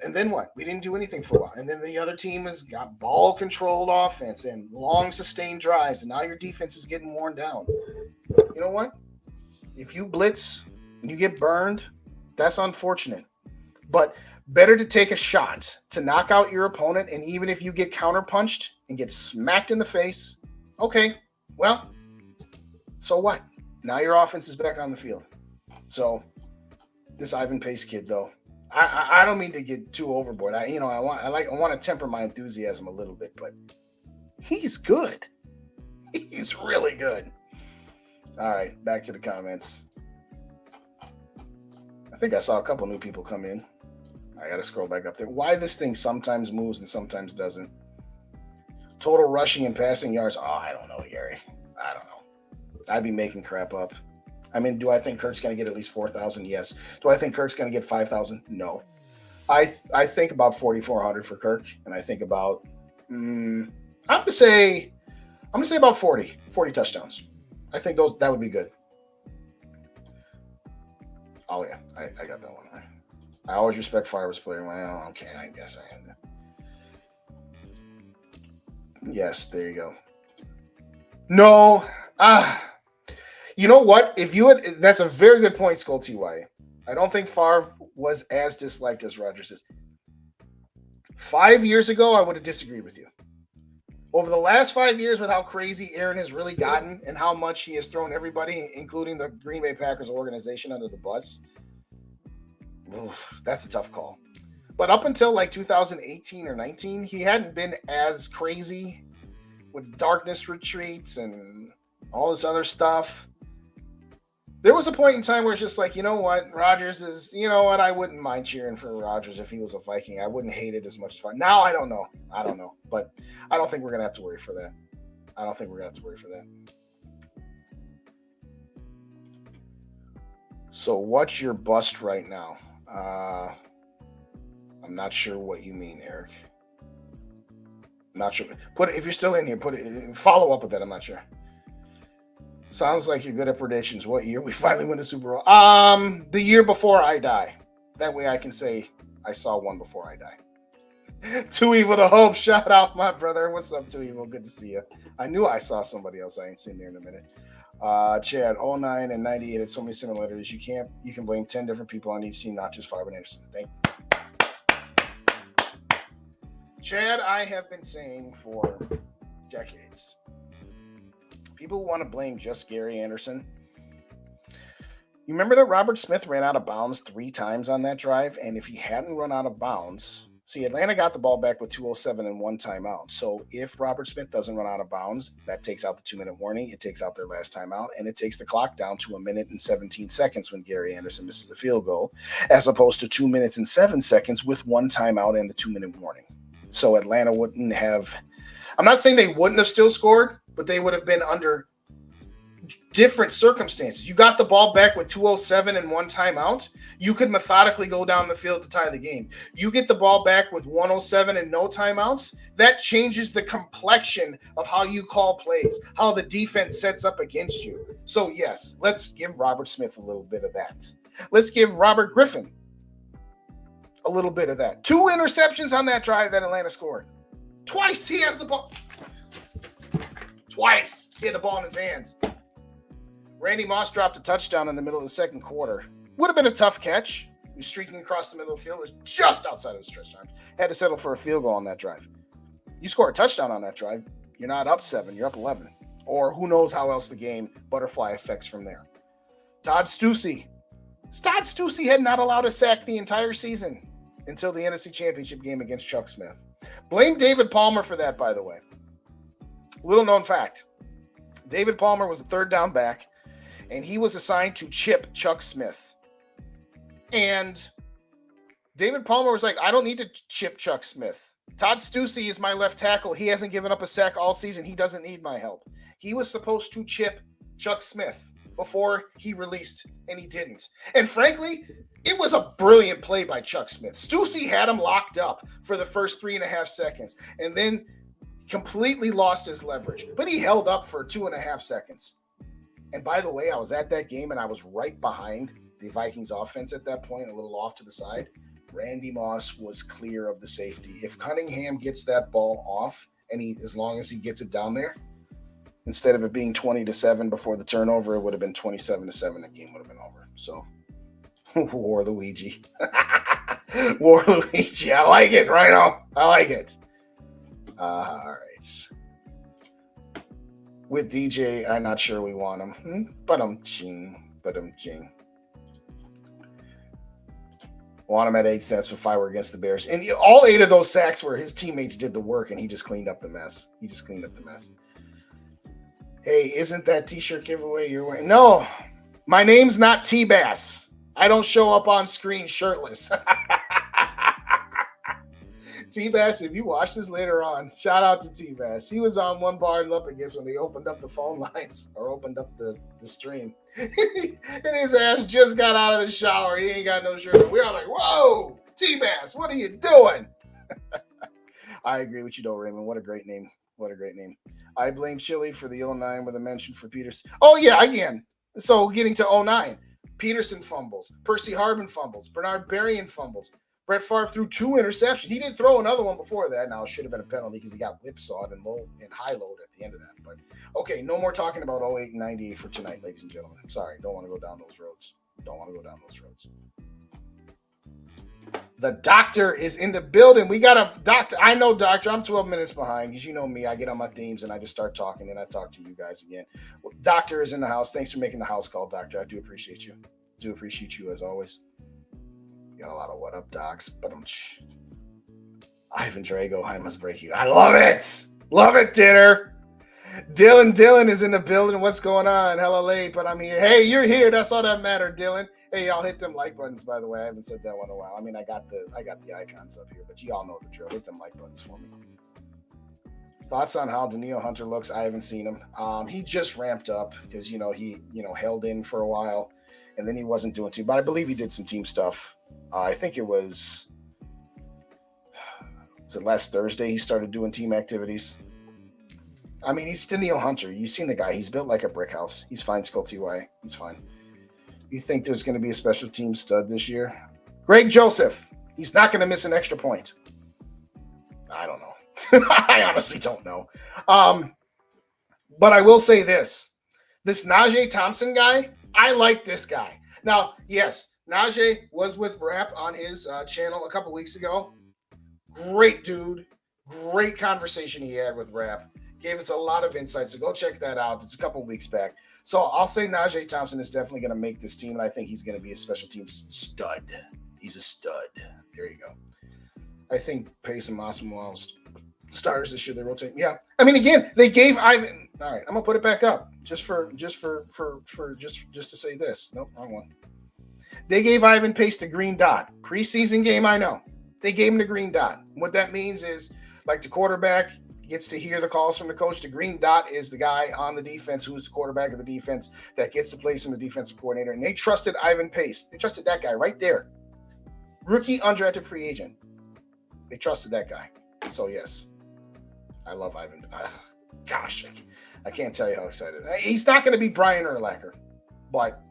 And then what? We didn't do anything for a while. And then the other team has got ball-controlled offense and long, sustained drives, and now your defense is getting worn down. You know what? If you blitz and you get burned, that's unfortunate. But better to take a shot to knock out your opponent, and even if you get counterpunched and get smacked in the face, okay, well, so what? Now your offense is back on the field. So this Ivan Pace kid, though, I don't mean to get too overboard. I want to temper my enthusiasm a little bit, but he's good. He's really good. All right, back to the comments. I think I saw a couple new people come in. I got to scroll back up there. Why this thing sometimes moves and sometimes doesn't? Total rushing and passing yards. Oh, I don't know, Gary. I don't know. I'd be making crap up. I mean, do I think Kirk's going to get at least 4,000? Yes. Do I think Kirk's going to get 5,000? No. I think about 4,400 for Kirk, and I think about I'm going to say about 40 touchdowns. I think that would be good. Oh yeah, I got that one. I always respect Favre's player. Well, okay, I guess I am. Yes, there you go. No, you know what? That's a very good point, Skull TY. I don't think Favre was as disliked as Rodgers is. 5 years ago, I would have disagreed with you. Over the last 5 years, with how crazy Aaron has really gotten and how much he has thrown everybody, including the Green Bay Packers organization, under the bus, that's a tough call. But up until like 2018 or 19, he hadn't been as crazy with darkness retreats and all this other stuff. There was a point in time where it's just like, you know what, Rodgers is, you know what, I wouldn't mind cheering for Rodgers if he was a Viking. I wouldn't hate it as much as fun. Now I don't know. But I don't think we're going to have to worry for that. So what's your bust right now? I'm not sure what you mean, Eric. Not sure. If you're still in here, follow up with that. I'm not sure. Sounds like you're good at predictions. What year we finally win the Super Bowl? The year before I die. That way I can say I saw one before I die. Too Evil to Hope. Shout out, my brother. What's up, Too Evil? Good to see you. I knew I saw somebody else I ain't seen there in a minute. Chad, 09 and 98 had so many similarities. You can blame 10 different people on each team, not just Favre and Anderson. Thank you. Chad, I have been saying for decades, people want to blame just Gary Anderson. You remember that Robert Smith ran out of bounds 3 times on that drive? And if he hadn't run out of bounds, see, Atlanta got the ball back with 2:07 and 1 timeout. So if Robert Smith doesn't run out of bounds, that takes out the 2-minute warning. It takes out their last timeout, and it takes the clock down to 1 minute and 17 seconds when Gary Anderson misses the field goal, as opposed to 2 minutes and 7 seconds with 1 timeout and the 2-minute warning. So Atlanta wouldn't have – I'm not saying they wouldn't have still scored, but they would have been under different circumstances. You got the ball back with 2:07 and 1 timeout. You could methodically go down the field to tie the game. You get the ball back with 1:07 and no timeouts. That changes the complexion of how you call plays, how the defense sets up against you. So, yes, let's give Robert Smith a little bit of that. Let's give Robert Griffin a little bit of that. 2 interceptions on that drive that Atlanta scored. Twice he has the ball. Twice he had the ball in his hands. Randy Moss dropped a touchdown in the middle of the second quarter. Would have been a tough catch. He was streaking across the middle of the field. It was just outside of the stretch time. Had to settle for a field goal on that drive. You score a touchdown on that drive, you're not up 7, you're up 11. Or who knows how else the game butterfly effects from there. Todd Stussy had not allowed a sack the entire season until the NFC Championship game against Chuck Smith. Blame David Palmer for that, by the way. Little known fact. David Palmer was a third down back, and he was assigned to chip Chuck Smith. And David Palmer was like, I don't need to chip Chuck Smith. Todd Stussy is my left tackle. He hasn't given up a sack all season. He doesn't need my help. He was supposed to chip Chuck Smith before he released, and he didn't. And frankly, it was a brilliant play by Chuck Smith. Stussy had him locked up for the first 3.5 seconds, and then completely lost his leverage. But he held up for 2.5 seconds. And by the way, I was at that game, and I was right behind the Vikings offense at that point, a little off to the side. Randy Moss was clear of the safety. If Cunningham gets that ball off, and as long as he gets it down there, instead of it being 20-7 before the turnover, it would have been 27-7. The game would have been over. So, War Luigi. War Luigi. I like it, right on. I like it. All right. With DJ, I'm not sure we want him. But I'm ching. Want him at 8 cents if I were against the Bears. And all 8 of those sacks where his teammates did the work and he just cleaned up the mess. Hey, isn't that t-shirt giveaway you're wearing? No, my name's not T-Bass. I don't show up on screen shirtless. T-Bass, if you watch this later on, shout out to T-Bass. He was on One Bar and Up against when they opened up the phone lines or opened up the stream. And his ass just got out of the shower. He ain't got no shirt on. We are like, whoa, T-Bass, what are you doing? I agree with you, though, Raymond. What a great name. I blame Chili for the 09 with a mention for Peterson. Oh, yeah, again. So getting to 09. Peterson fumbles. Percy Harvin fumbles. Bernard Berrien fumbles. Brett Favre threw 2 interceptions. He did throw another one before that. Now, it should have been a penalty because he got whipsawed and high load at the end of that. But, okay, no more talking about 08 and 98 for tonight, ladies and gentlemen. I'm sorry. Don't want to go down those roads. The doctor is in the building. We got a doctor. I know, doctor. I'm 12 minutes behind because you know me. I get on my themes and I just start talking and I talk to you guys again. Well, doctor is in the house. Thanks for making the house call, doctor. I do appreciate you. As always. You got a lot of what up, docs, but Ivan Drago, I must break you. I love it, dinner. Dylan is in the building. What's going on? Hella late, but I'm here. Hey, you're here. That's all that mattered, Dylan. Hey, y'all hit them like buttons, by the way. I haven't said that one in a while. I mean, I got the icons up here, but y'all know the drill. Hit them like buttons for me. Thoughts on how Danielle Hunter looks? I haven't seen him. He just ramped up because he held in for a while, and then he wasn't doing too. But I believe he did some team stuff. I think it was it last Thursday he started doing team activities. I mean, he's Danielle Hunter. You've seen the guy. He's built like a brick house. He's fine, Skull TY. He's fine. You think there's going to be a special team stud this year? Greg Joseph. He's not going to miss an extra point. I don't know. I honestly don't know. But I will say this. This Najee Thompson guy, I like this guy. Now, yes, Najee was with Rap on his channel a couple weeks ago. Great dude. Great conversation he had with Rap. Gave us a lot of insight, so go check that out. It's a couple weeks back. So I'll say Najee Thompson is definitely going to make this team, and I think he's going to be a special team stud. He's a stud. There you go. I think Pace and Massimo starters this year, they rotate. Yeah. I mean, again, they gave Ivan. All right, I'm going to put it back up just to say this. Nope, wrong one. They gave Ivan Pace the green dot. Preseason game, I know. They gave him the green dot. What that means is, like, the quarterback gets to hear the calls from the coach. The green dot is the guy on the defense who's the quarterback of the defense that gets the plays from the defensive coordinator. And they trusted Ivan Pace. They trusted that guy right there. Rookie, undrafted free agent. They trusted that guy. So, yes, I love Ivan. Gosh, I can't tell you how excited. He's not going to be Brian Urlacher, but,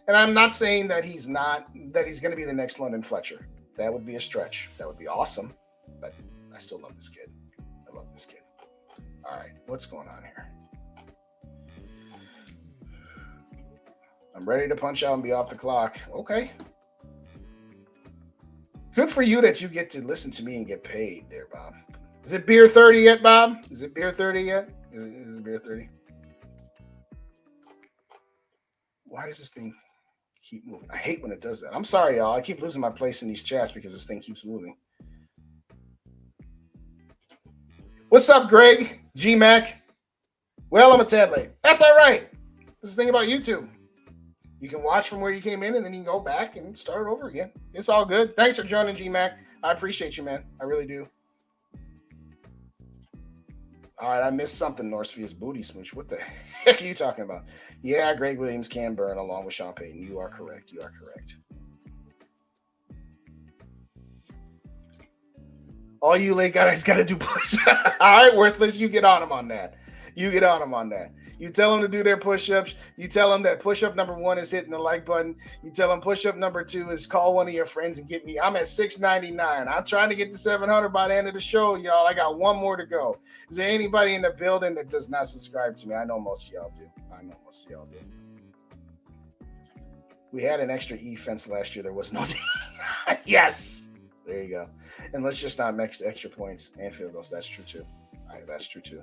and I'm not saying that he's going to be the next London Fletcher. That would be a stretch. That would be awesome, but I still love this kid. All right, what's going on here? I'm ready to punch out and be off the clock. Okay. Good for you that you get to listen to me and get paid there, Bob. Is it beer 30 yet, Bob? Is it beer 30 yet? Is it beer 30? Why does this thing keep moving? I hate when it does that. I'm sorry, y'all. I keep losing my place in these chats because this thing keeps moving. What's up, Greg? G-Mac? Well, I'm a tad late. That's all right. This is the thing about YouTube. You can watch from where you came in, and then you can go back and start over again. It's all good. Thanks for joining, G-Mac. I appreciate you, man. I really do. All right, I missed something, Northfields booty smooch. What the heck are you talking about? Yeah, Greg Williams can burn along with Sean Payton. You are correct. You are correct. All you late guys got to do push. All right, Worthless, you get on them on that. You get on them on that. You tell them to do their push-ups. You tell them that push-up number 1 is hitting the like button. You tell them push-up number 2 is call one of your friends and get me. I'm at 699. I'm trying to get to 700 by the end of the show, y'all. I got one more to go. Is there anybody in the building that does not subscribe to me? I know most of y'all do. We had an extra E fence last year. There was no Yes. There you go. And let's just not mix extra points and field goals. That's true, too. All right, that's true, too.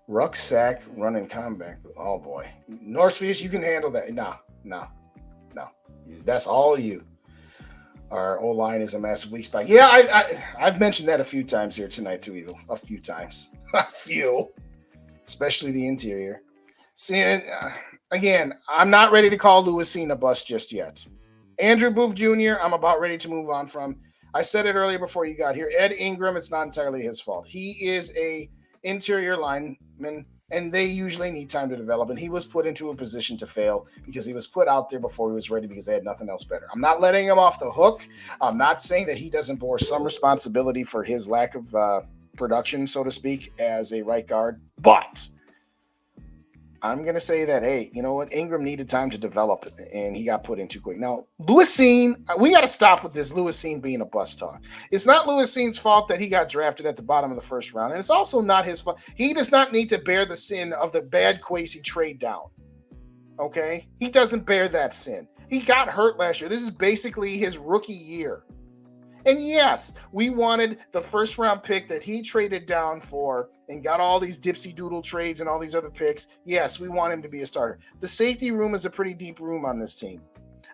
Rucksack running comeback. Oh boy, Northfields, you can handle that. No. That's all you. Our O line is a massive weak spot. Yeah, I've mentioned that a few times here tonight too. Even a few times, especially the interior. See, again, I'm not ready to call Lewis Cine a bust just yet. Andrew Booth Jr., I'm about ready to move on from. I said it earlier before you got here. Ed Ingram, it's not entirely his fault. He is a interior lineman, and they usually need time to develop, and he was put into a position to fail because he was put out there before he was ready because they had nothing else better. I'm not letting him off the hook. I'm not saying that he doesn't bear some responsibility for his lack of production, so to speak, as a right guard, but I'm going to say that, hey, you know what? Ingram needed time to develop, and he got put in too quick. Now, Lewis Cine, we got to stop with this Lewis Cine being a bust talk. It's not Lewis Cine's fault that he got drafted at the bottom of the first round, and it's also not his fault. He does not need to bear the sin of the bad Kwesi trade down, okay? He doesn't bear that sin. He got hurt last year. This is basically his rookie year. And yes, we wanted the first-round pick that he traded down for and got all these dipsy doodle trades and all these other picks. Yes, we want him to be a starter. The safety room is a pretty deep room on this team.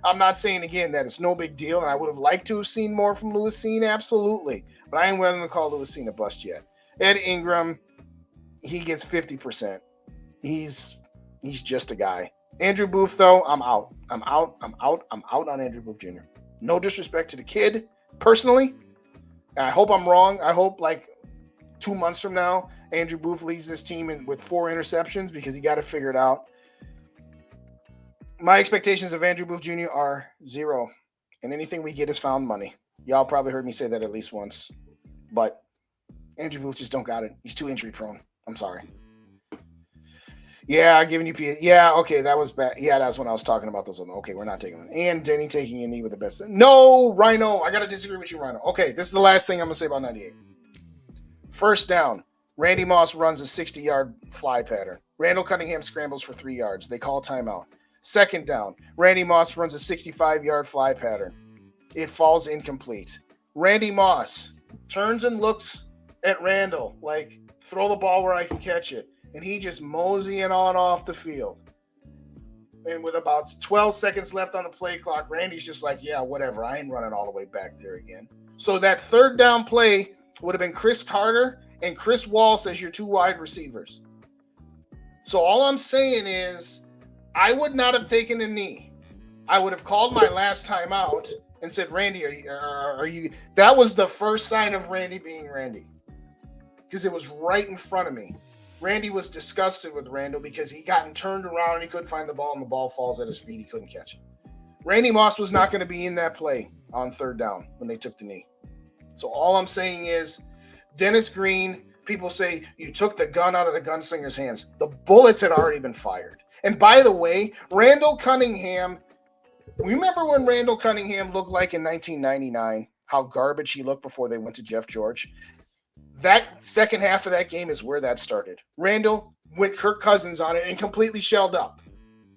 I'm not saying, again, that it's no big deal, and I would have liked to have seen more from Lewis Cine, absolutely. But I ain't willing to call Lewis Cine a bust yet. Ed Ingram, he gets 50%. He's just a guy. Andrew Booth, though, I'm out. I'm out on Andrew Booth Jr. No disrespect to the kid. Personally, I hope I'm wrong. I hope like 2 months from now, Andrew Booth leads this team with 4 interceptions because he got to figure it out. My expectations of Andrew Booth Jr. are 0, and anything we get is found money. Y'all probably heard me say that at least once, but Andrew Booth just don't got it. He's too injury prone. I'm sorry. Yeah, giving you PS. Yeah, okay, that was bad. Yeah, that's when I was talking about those. Okay, we're not taking them. And Denny taking a knee with the best. No, Rhino. I got to disagree with you, Rhino. Okay, this is the last thing I'm going to say about 98. First down, Randy Moss runs a 60-yard fly pattern. Randall Cunningham scrambles for 3 yards. They call timeout. Second down, Randy Moss runs a 65-yard fly pattern. It falls incomplete. Randy Moss turns and looks at Randall like, throw the ball where I can catch it. And he just moseying on off the field. And with about 12 seconds left on the play clock, Randy's just like, yeah, whatever. I ain't running all the way back there again. So that third down play would have been Chris Carter and Chris Walsh as your 2 wide receivers. So all I'm saying is I would not have taken a knee. I would have called my last time out and said, Randy, are you – that was the first sign of Randy being Randy because it was right in front of me. Randy was disgusted with Randall because he gotten turned around and he couldn't find the ball and the ball falls at his feet. He couldn't catch it. Randy Moss was not going to be in that play on third down when they took the knee. So all I'm saying is Dennis Green, people say you took the gun out of the gunslinger's hands. The bullets had already been fired. And by the way, Randall Cunningham, remember when Randall Cunningham looked like in 1999, how garbage he looked before they went to Jeff George? That second half of that game is where that started. Randall went Kirk Cousins on it and completely shelled up.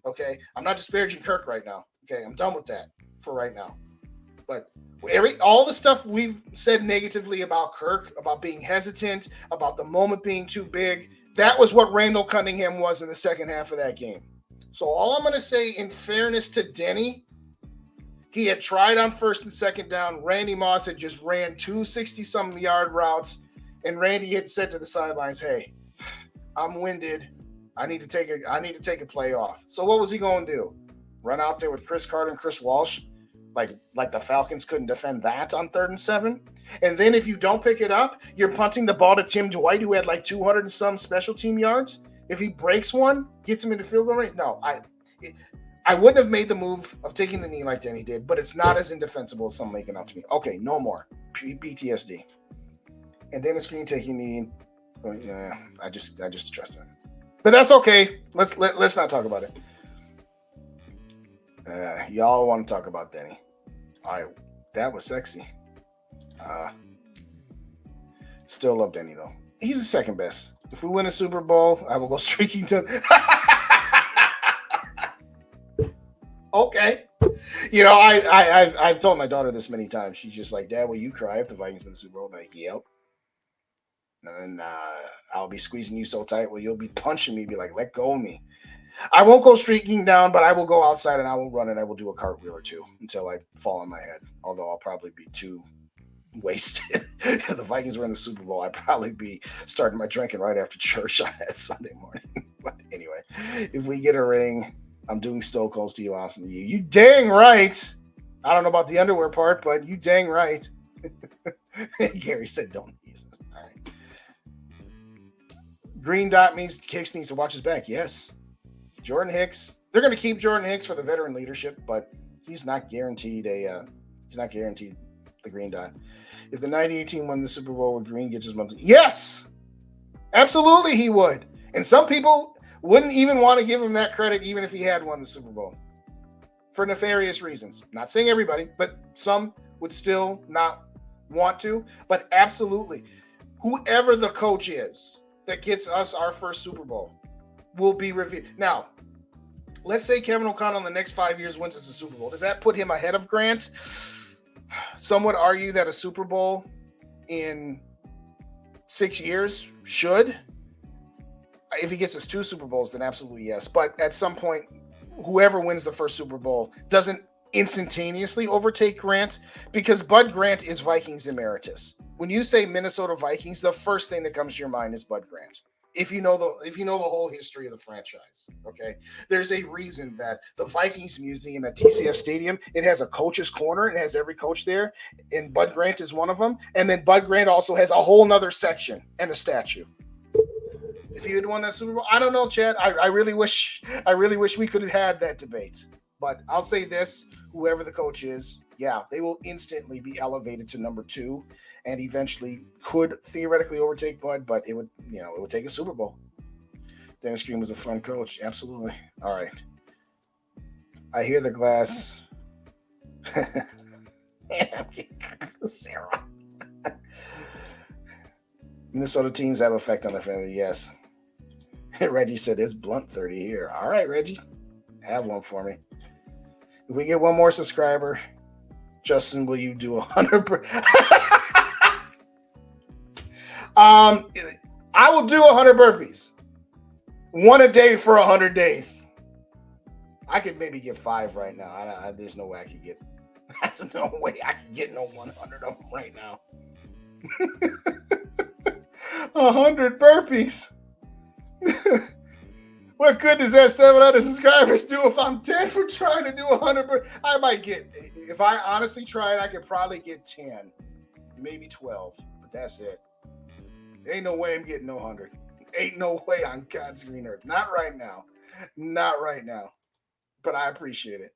Okay? I'm not disparaging Kirk right now. Okay? I'm done with that for right now. But all the stuff we've said negatively about Kirk, about being hesitant, about the moment being too big, that was what Randall Cunningham was in the second half of that game. So all I'm going to say in fairness to Denny, He had tried on first and second down. Randy Moss had just ran 260-some yard routes, and Randy had said to the sidelines, "Hey, I'm winded. I need to take a play off." So what was he going to do? Run out there with Chris Carter and Chris Walsh? Like the Falcons couldn't defend that on 3rd and 7? And then if you don't pick it up, you're punting the ball to Tim Dwight, who had like 200 and some special team yards. If he breaks one, gets him into field goal range. No, I wouldn't have made the move of taking the knee like Danny did, but it's not as indefensible as some making out to me. Okay, no more. PTSD. And Dennis Green taking knee. Well, yeah, I just trust him. But that's okay. Let's not talk about it. Y'all want to talk about Denny. All right, that was sexy. Still love Denny, though. He's the second best. If we win a Super Bowl, I will go streaking to... Okay. You know, I've told my daughter this many times. She's just like, "Dad, will you cry if the Vikings win the Super Bowl?" I'm like, "Yep." And then I'll be squeezing you so tight, you'll be punching me, be like, "Let go of me." I won't go streaking down, but I will go outside and I will run and I will do a cartwheel or two until I fall on my head. Although I'll probably be too wasted. If the Vikings were in the Super Bowl, I'd probably be starting my drinking right after church on that Sunday morning. But anyway, if we get a ring, I'm doing Stokols to you, Austin. You dang right. I don't know about the underwear part, but you dang right. Gary said don't use this. All right. Green dot means Hicks needs to watch his back. Yes. Jordan Hicks. They're going to keep Jordan Hicks for the veteran leadership, but he's not guaranteed the green dot. If the 98 team won the Super Bowl with Green gets his money. Yes. Absolutely he would. And some people wouldn't even want to give him that credit even if he had won the Super Bowl for nefarious reasons. Not saying everybody, but some would still not want to. But absolutely, whoever the coach is that gets us our first Super Bowl will be reviewed. Now, let's say Kevin O'Connell in the next 5 years wins us a Super Bowl. Does that put him ahead of Grant? Some would argue that a Super Bowl in 6 years should. If he gets us 2 Super Bowls, then absolutely yes. But at some point, whoever wins the first Super Bowl doesn't instantaneously overtake Grant, because Bud Grant is Vikings emeritus. When you say Minnesota Vikings, the first thing that comes to your mind is Bud Grant. If you know the whole history of the franchise, okay, there's a reason that the Vikings Museum at TCF Stadium, it has a coach's corner and has every coach there, and Bud Grant is one of them. And then Bud Grant also has a whole nother section and a statue. If he had won that Super Bowl, I don't know, Chad. I really wish we could have had that debate. But I'll say this: whoever the coach is, yeah, they will instantly be elevated to number 2. And eventually could theoretically overtake Bud, but it would take a Super Bowl. Dennis Green was a fun coach. Absolutely. All right. I hear the glass. Sarah. Minnesota teams have effect on their family. Yes. Reggie said it's blunt 30 here. All right, Reggie. Have one for me. If we get one more subscriber, Justin, will you do 100%? I will do 100 burpees. 1 a day for 100 days. I could maybe get 5 right now. There's no way I could get. There's no way I could get no 100 of them right now. 100 burpees. What good does that 700 subscribers do if I'm dead for trying to do 100 burpees? I might get, if I honestly tried, I could probably get 10, maybe 12, but that's it. Ain't no way I'm getting no 100. Ain't no way on God's green earth. Not right now. Not right now. But I appreciate it.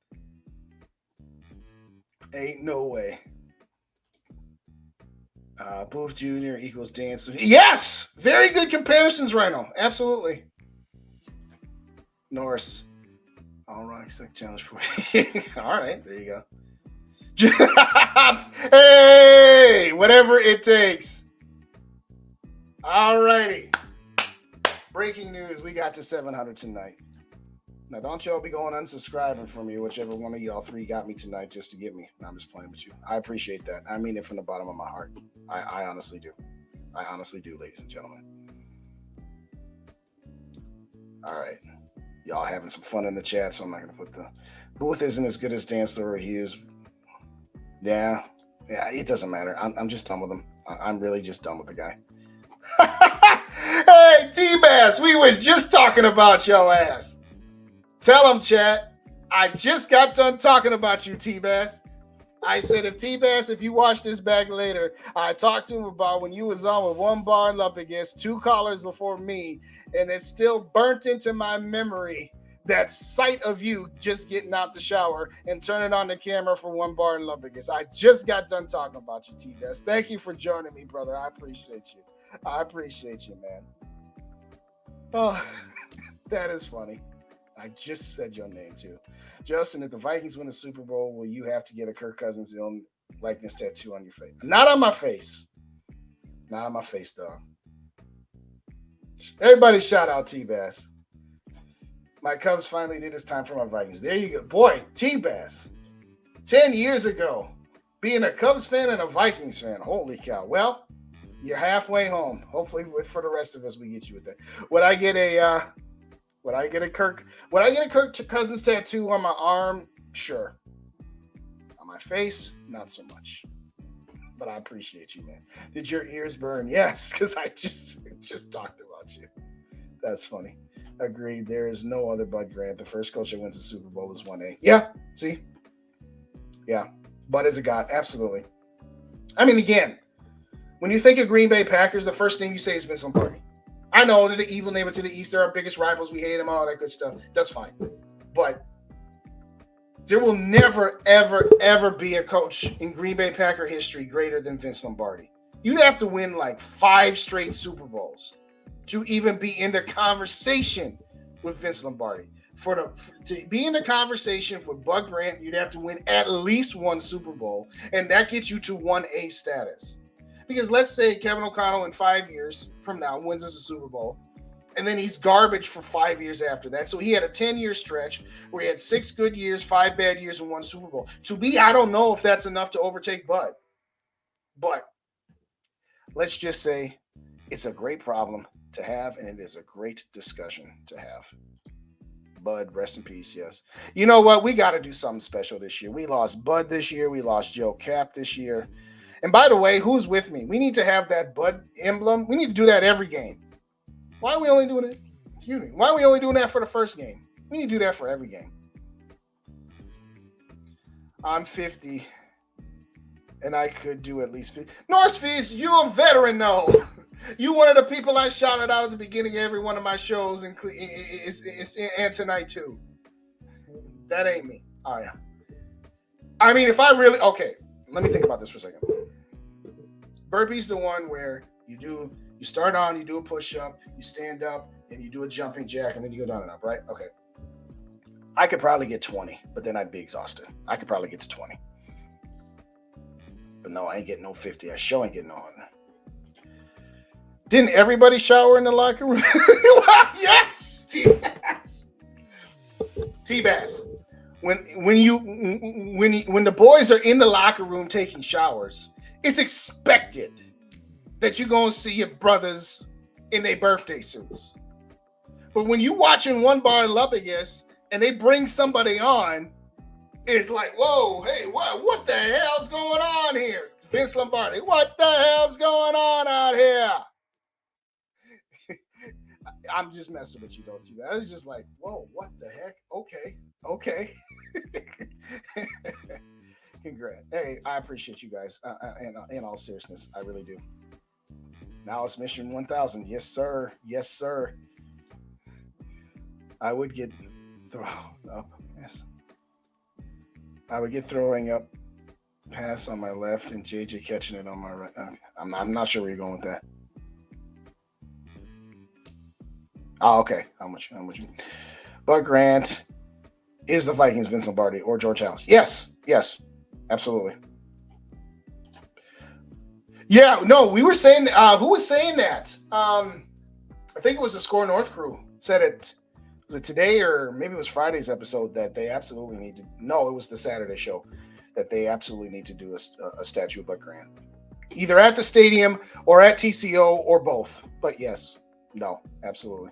Ain't no way. Booth Jr. equals Dance. Yes! Very good comparisons, Rhino. Absolutely. Norris. All right, second challenge for you. All right, there you go. Hey! Whatever it takes. All righty. Breaking news. We got to 700 tonight. Now, don't y'all be going unsubscribing from me, whichever one of y'all 3 got me tonight just to get me. No, I'm just playing with you. I appreciate that. I mean it from the bottom of my heart. I honestly do. I honestly do, ladies and gentlemen. All right. Y'all having some fun in the chat, so I'm not going to put the... Booth isn't as good as Dan Story. He is Yeah, it doesn't matter. I'm just done with him. I'm really just done with the guy. Hey, T-Bass, we was just talking about your ass. Tell him, chat. I just got done talking about you, T-Bass. I said, if you watch this back later, I talked to him about when you was on with one bar and up against 2 callers before me, and it's still burnt into my memory, that sight of you just getting out the shower and turning on the camera for one bar and love against. I just got done talking about you, T-Bass. Thank you for joining me, brother. I appreciate you. I appreciate you, man. Oh, that is funny. I just said your name, too. Justin, if the Vikings win the Super Bowl, will you have to get a Kirk Cousins likeness tattoo on your face? Not on my face. Not on my face, dog. Everybody shout out T-Bass. My Cubs finally did. It's time for my Vikings. There you go. Boy, T-Bass. 10 years ago, being a Cubs fan and a Vikings fan. Holy cow. Well, you're halfway home. Hopefully, for the rest of us, we get you with that. Would I get a Kirk Cousins tattoo on my arm? Sure. On my face, not so much. But I appreciate you, man. Did your ears burn? Yes, because I just talked about you. That's funny. Agreed. There is no other Bud Grant. The first coach that wins the Super Bowl is 1A. Yeah, see? Yeah. Bud is a god. Absolutely. I mean, again, when you think of Green Bay Packers, the first thing you say is Vince Lombardi. I know they're the evil neighbor to the east. They're our biggest rivals. We hate them, all that good stuff. That's fine. But there will never, ever, ever be a coach in Green Bay Packer history greater than Vince Lombardi. You'd have to win like 5 straight Super Bowls to even be in the conversation with Vince Lombardi. To be in the conversation for Bud Grant, you'd have to win at least 1 Super Bowl, and that gets you to 1A status. Because let's say Kevin O'Connell in 5 years from now wins us a Super Bowl, and then he's garbage for 5 years after that. So he had a 10-year stretch where he had 6 good years, 5 bad years, and 1 Super Bowl. To me, I don't know if that's enough to overtake Bud. But let's just say it's a great problem to have, and it is a great discussion to have. Bud, rest in peace, yes. You know what? We got to do something special this year. We lost Bud this year. We lost Joe Cap this year. And by the way, who's with me? We need to have that Bud emblem. We need to do that every game. Why are we only doing it? Excuse me. Why are we only doing that for the first game? We need to do that for every game. I'm 50, and I could do at least 50. North Feast, you a veteran, though. You one of the people I shouted out at the beginning of every one of my shows, and tonight, too. That ain't me. All right. I mean, if I really... Okay, let me think about this for a second. Burpee's the one where you start on, you do a push-up, you stand up, and you do a jumping jack, and then you go down and up, right? Okay. I could probably get 20, but then I'd be exhausted. I could probably get to 20. But no, I ain't getting no 50. I sure ain't getting no 100. Didn't everybody shower in the locker room? Yes! T-Bass. T-Bass. When the boys are in the locker room taking showers, it's expected that you're going to see your brothers in their birthday suits. But when you watching one bar in Lubbock and they bring somebody on, it's like, whoa, hey, what the hell's going on here? Vince Lombardi, what the hell's going on out here? I'm just messing with you, don't you? I was just like, whoa, what the heck? Okay. Congrats. Hey, I appreciate you guys. In all seriousness, I really do. Now it's Mission 1000. Yes, sir. Yes, sir. I would get thrown up. Yes. I would get throwing up pass on my left and JJ catching it on my right. I'm not sure where you're going with that. Oh, okay. How much? Bud Grant is the Vikings Vince Lombardi or George House. Yes, absolutely. Yeah, no, we were saying. Who was saying that? I think it was the Score North crew said it. Was it today or maybe it was Friday's episode that they absolutely need to? No, it was the Saturday show that they absolutely need to do a statue of Bud Grant, either at the stadium or at TCO or both. But yes, no, absolutely.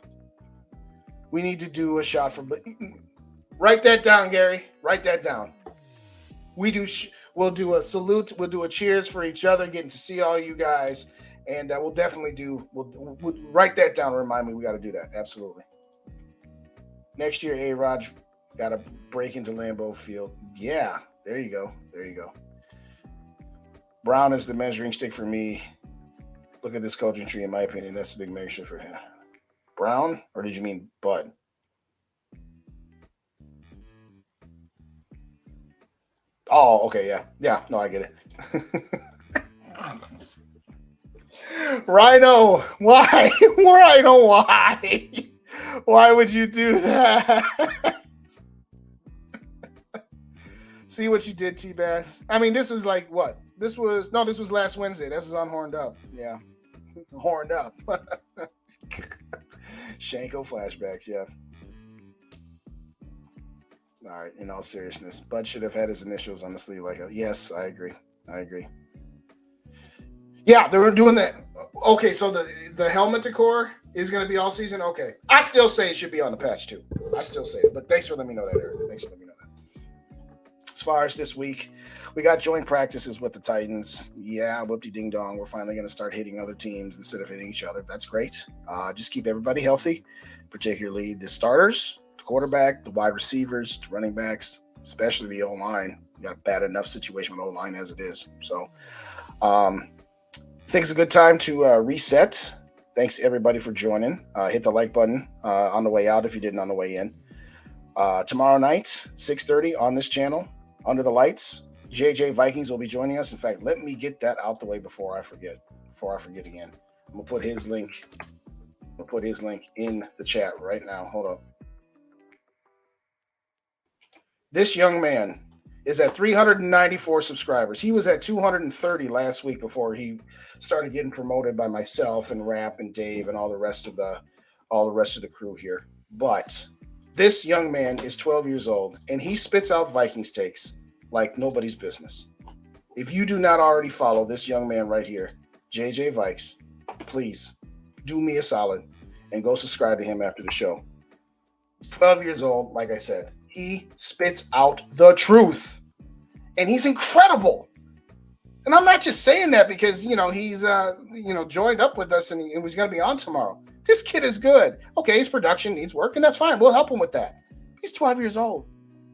We need to do a shot for. Write that down, Gary. Write that down. We We'll do a salute. We'll do a cheers for each other, getting to see all you guys. And we'll definitely we'll write that down and remind me we got to do that. Absolutely. Next year, A-Rod got to break into Lambeau Field. Yeah, there you go. There you go. Brown is the measuring stick for me. Look at this coaching tree, in my opinion. That's a big measure for him. Brown, or did you mean Bud? Oh, okay, yeah. Yeah, no, I get it. Rhino, why? Rhino, why? Why would you do that? See what you did, T-Bass? I mean, this was like what? This was last Wednesday. This was on Horned Up. Yeah. Horned Up. Shanko flashbacks, yeah. All right, in all seriousness, Bud should have had his initials on the sleeve like a yes, I agree. Yeah, they were doing that. Okay, so the helmet decor is going to be all season? Okay. I still say it should be on the patch too. I still say it, but thanks for letting me know that, Eric. Thanks for letting me know that. As far as this week, we got joint practices with the Titans. Yeah, whoopty ding dong. We're finally going to start hitting other teams instead of hitting each other. That's great. Just keep everybody healthy, particularly the starters, the quarterback, the wide receivers, the running backs, especially the O-line. We got a bad enough situation with O-line as it is. So I think it's a good time to reset. Thanks to everybody for joining. Hit the like button on the way out if you didn't on the way in. Tomorrow night, 6:30 on this channel, Under the Lights, JJ Vikings will be joining us. In fact, let me get that out the way before I forget again. I'm going to put his link in the chat right now. Hold up. This young man is at 394 subscribers. He was at 230 last week before he started getting promoted by myself and Rap and Dave and all the rest of the crew here. But this young man is 12 years old and he spits out Vikings takes like nobody's business. If you do not already follow this young man right here, JJ Vikes, please do me a solid and go subscribe to him after the show. 12 years old, like I said. He spits out the truth, and he's incredible. And I'm not just saying that because, he's, joined up with us and he's going to be on tomorrow. This kid is good. Okay, his production needs work, and that's fine. We'll help him with that. He's 12 years old,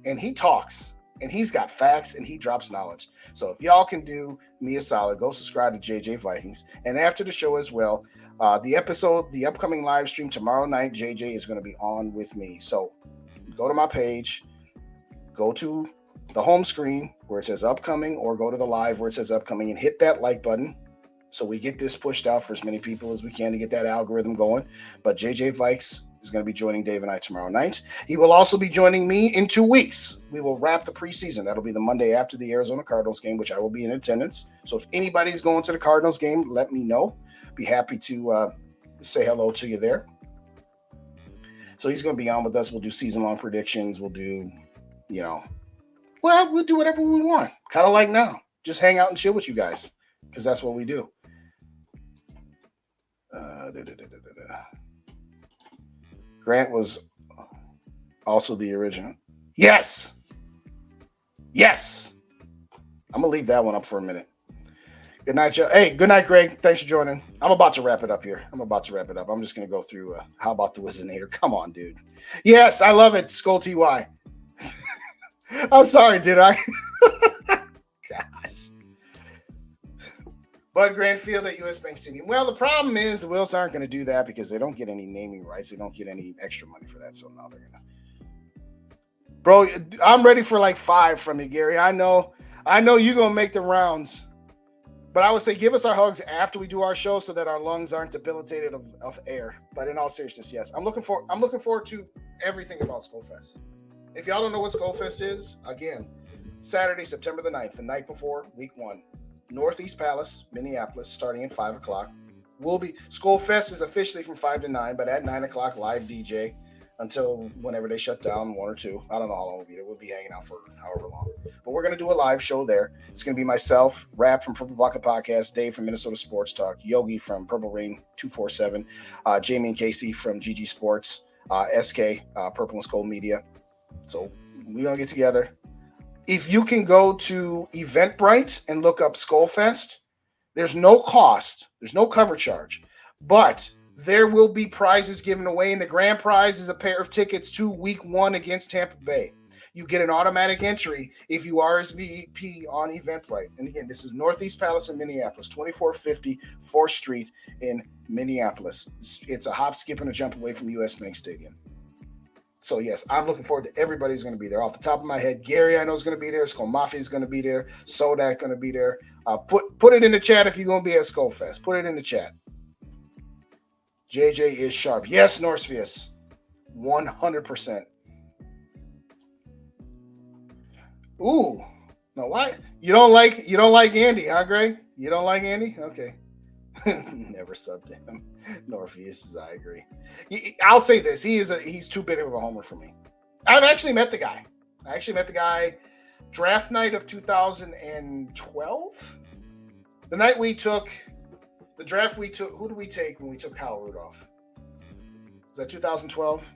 and he talks, and he's got facts, and he drops knowledge. So if y'all can do me a solid, go subscribe to JJ Vikings. And after the show as well, the upcoming live stream tomorrow night, JJ is going to be on with me. So go to my page, go to the home screen where it says upcoming, or go to the live where it says upcoming and hit that like button so we get this pushed out for as many people as we can to get that algorithm going. But JJ Vikes is going to be joining Dave and I tomorrow night. He will also be joining me in 2 weeks. We will wrap the preseason. That'll be the Monday after the Arizona Cardinals game, which I will be in attendance. So if anybody's going to the Cardinals game, let me know. Be happy to say hello to you there. So he's going to be on with us. We'll do season-long predictions. We'll do, we'll do whatever we want. Kind of like now. Just hang out and chill with you guys because that's what we do. Grant was also the original. Yes. I'm going to leave that one up for a minute. Good night, Joe. Hey, good night, Greg. Thanks for joining. I'm about to wrap it up here. I'm just going to go through How About the Wizinator? Come on, dude. Yes, I love it, SKOL TY. I'm sorry, did I? Gosh. Bud Grantfield at US Bank Stadium. Well, the problem is the Wills aren't going to do that because they don't get any naming rights. They don't get any extra money for that. So now they're going to. Bro, I'm ready for like 5 from you, Gary. I know you're going to make the rounds. But I would say give us our hugs after we do our show so that our lungs aren't debilitated of air. But in all seriousness, yes, I'm looking forward to everything about SKOL Fest. If y'all don't know what SKOL Fest is, again, Saturday, September the 9th, the night before week 1, Northeast Palace, Minneapolis, starting at 5 o'clock. SKOL Fest is officially from 5 to 9, but at 9 o'clock, live DJ until whenever they shut down, 1 or 2. I don't know how long we'll be hanging out for however long. But we're going to do a live show there. It's going to be myself, Rap from Purple Blocker Podcast, Dave from Minnesota Sports Talk, Yogi from Purple Rain 247, Jamie and Casey from GG Sports, SK, Purple and SKOL Media. So we're going to get together. If you can go to Eventbrite and look up SKOL Fest, there's no cost, there's no cover charge, but there will be prizes given away, and the grand prize is a pair of tickets to Week 1 against Tampa Bay. You get an automatic entry if you RSVP on Eventbrite. And again, this is Northeast Palace in Minneapolis, 2450 4th Street in Minneapolis. It's a hop, skip, and a jump away from US Bank Stadium. So, yes, I'm looking forward to everybody who's going to be there. Off the top of my head, Gary, I know, is going to be there. SKOL Mafia is going to be there. Sodak going to be there. Put it in the chat if you're going to be at SKOL Fest. Put it in the chat. JJ is sharp. Yes, Norsefius. 100%. Ooh. No, why? You don't like Andy, huh, Greg? You don't like Andy? Okay. Never subbed to him. Northeast says I agree. I'll say this: he's too big of a homer for me. I've actually met the guy. Draft night of 2012. The night we took the draft, we took. Who did we take when we took Kyle Rudolph? Was that 2012?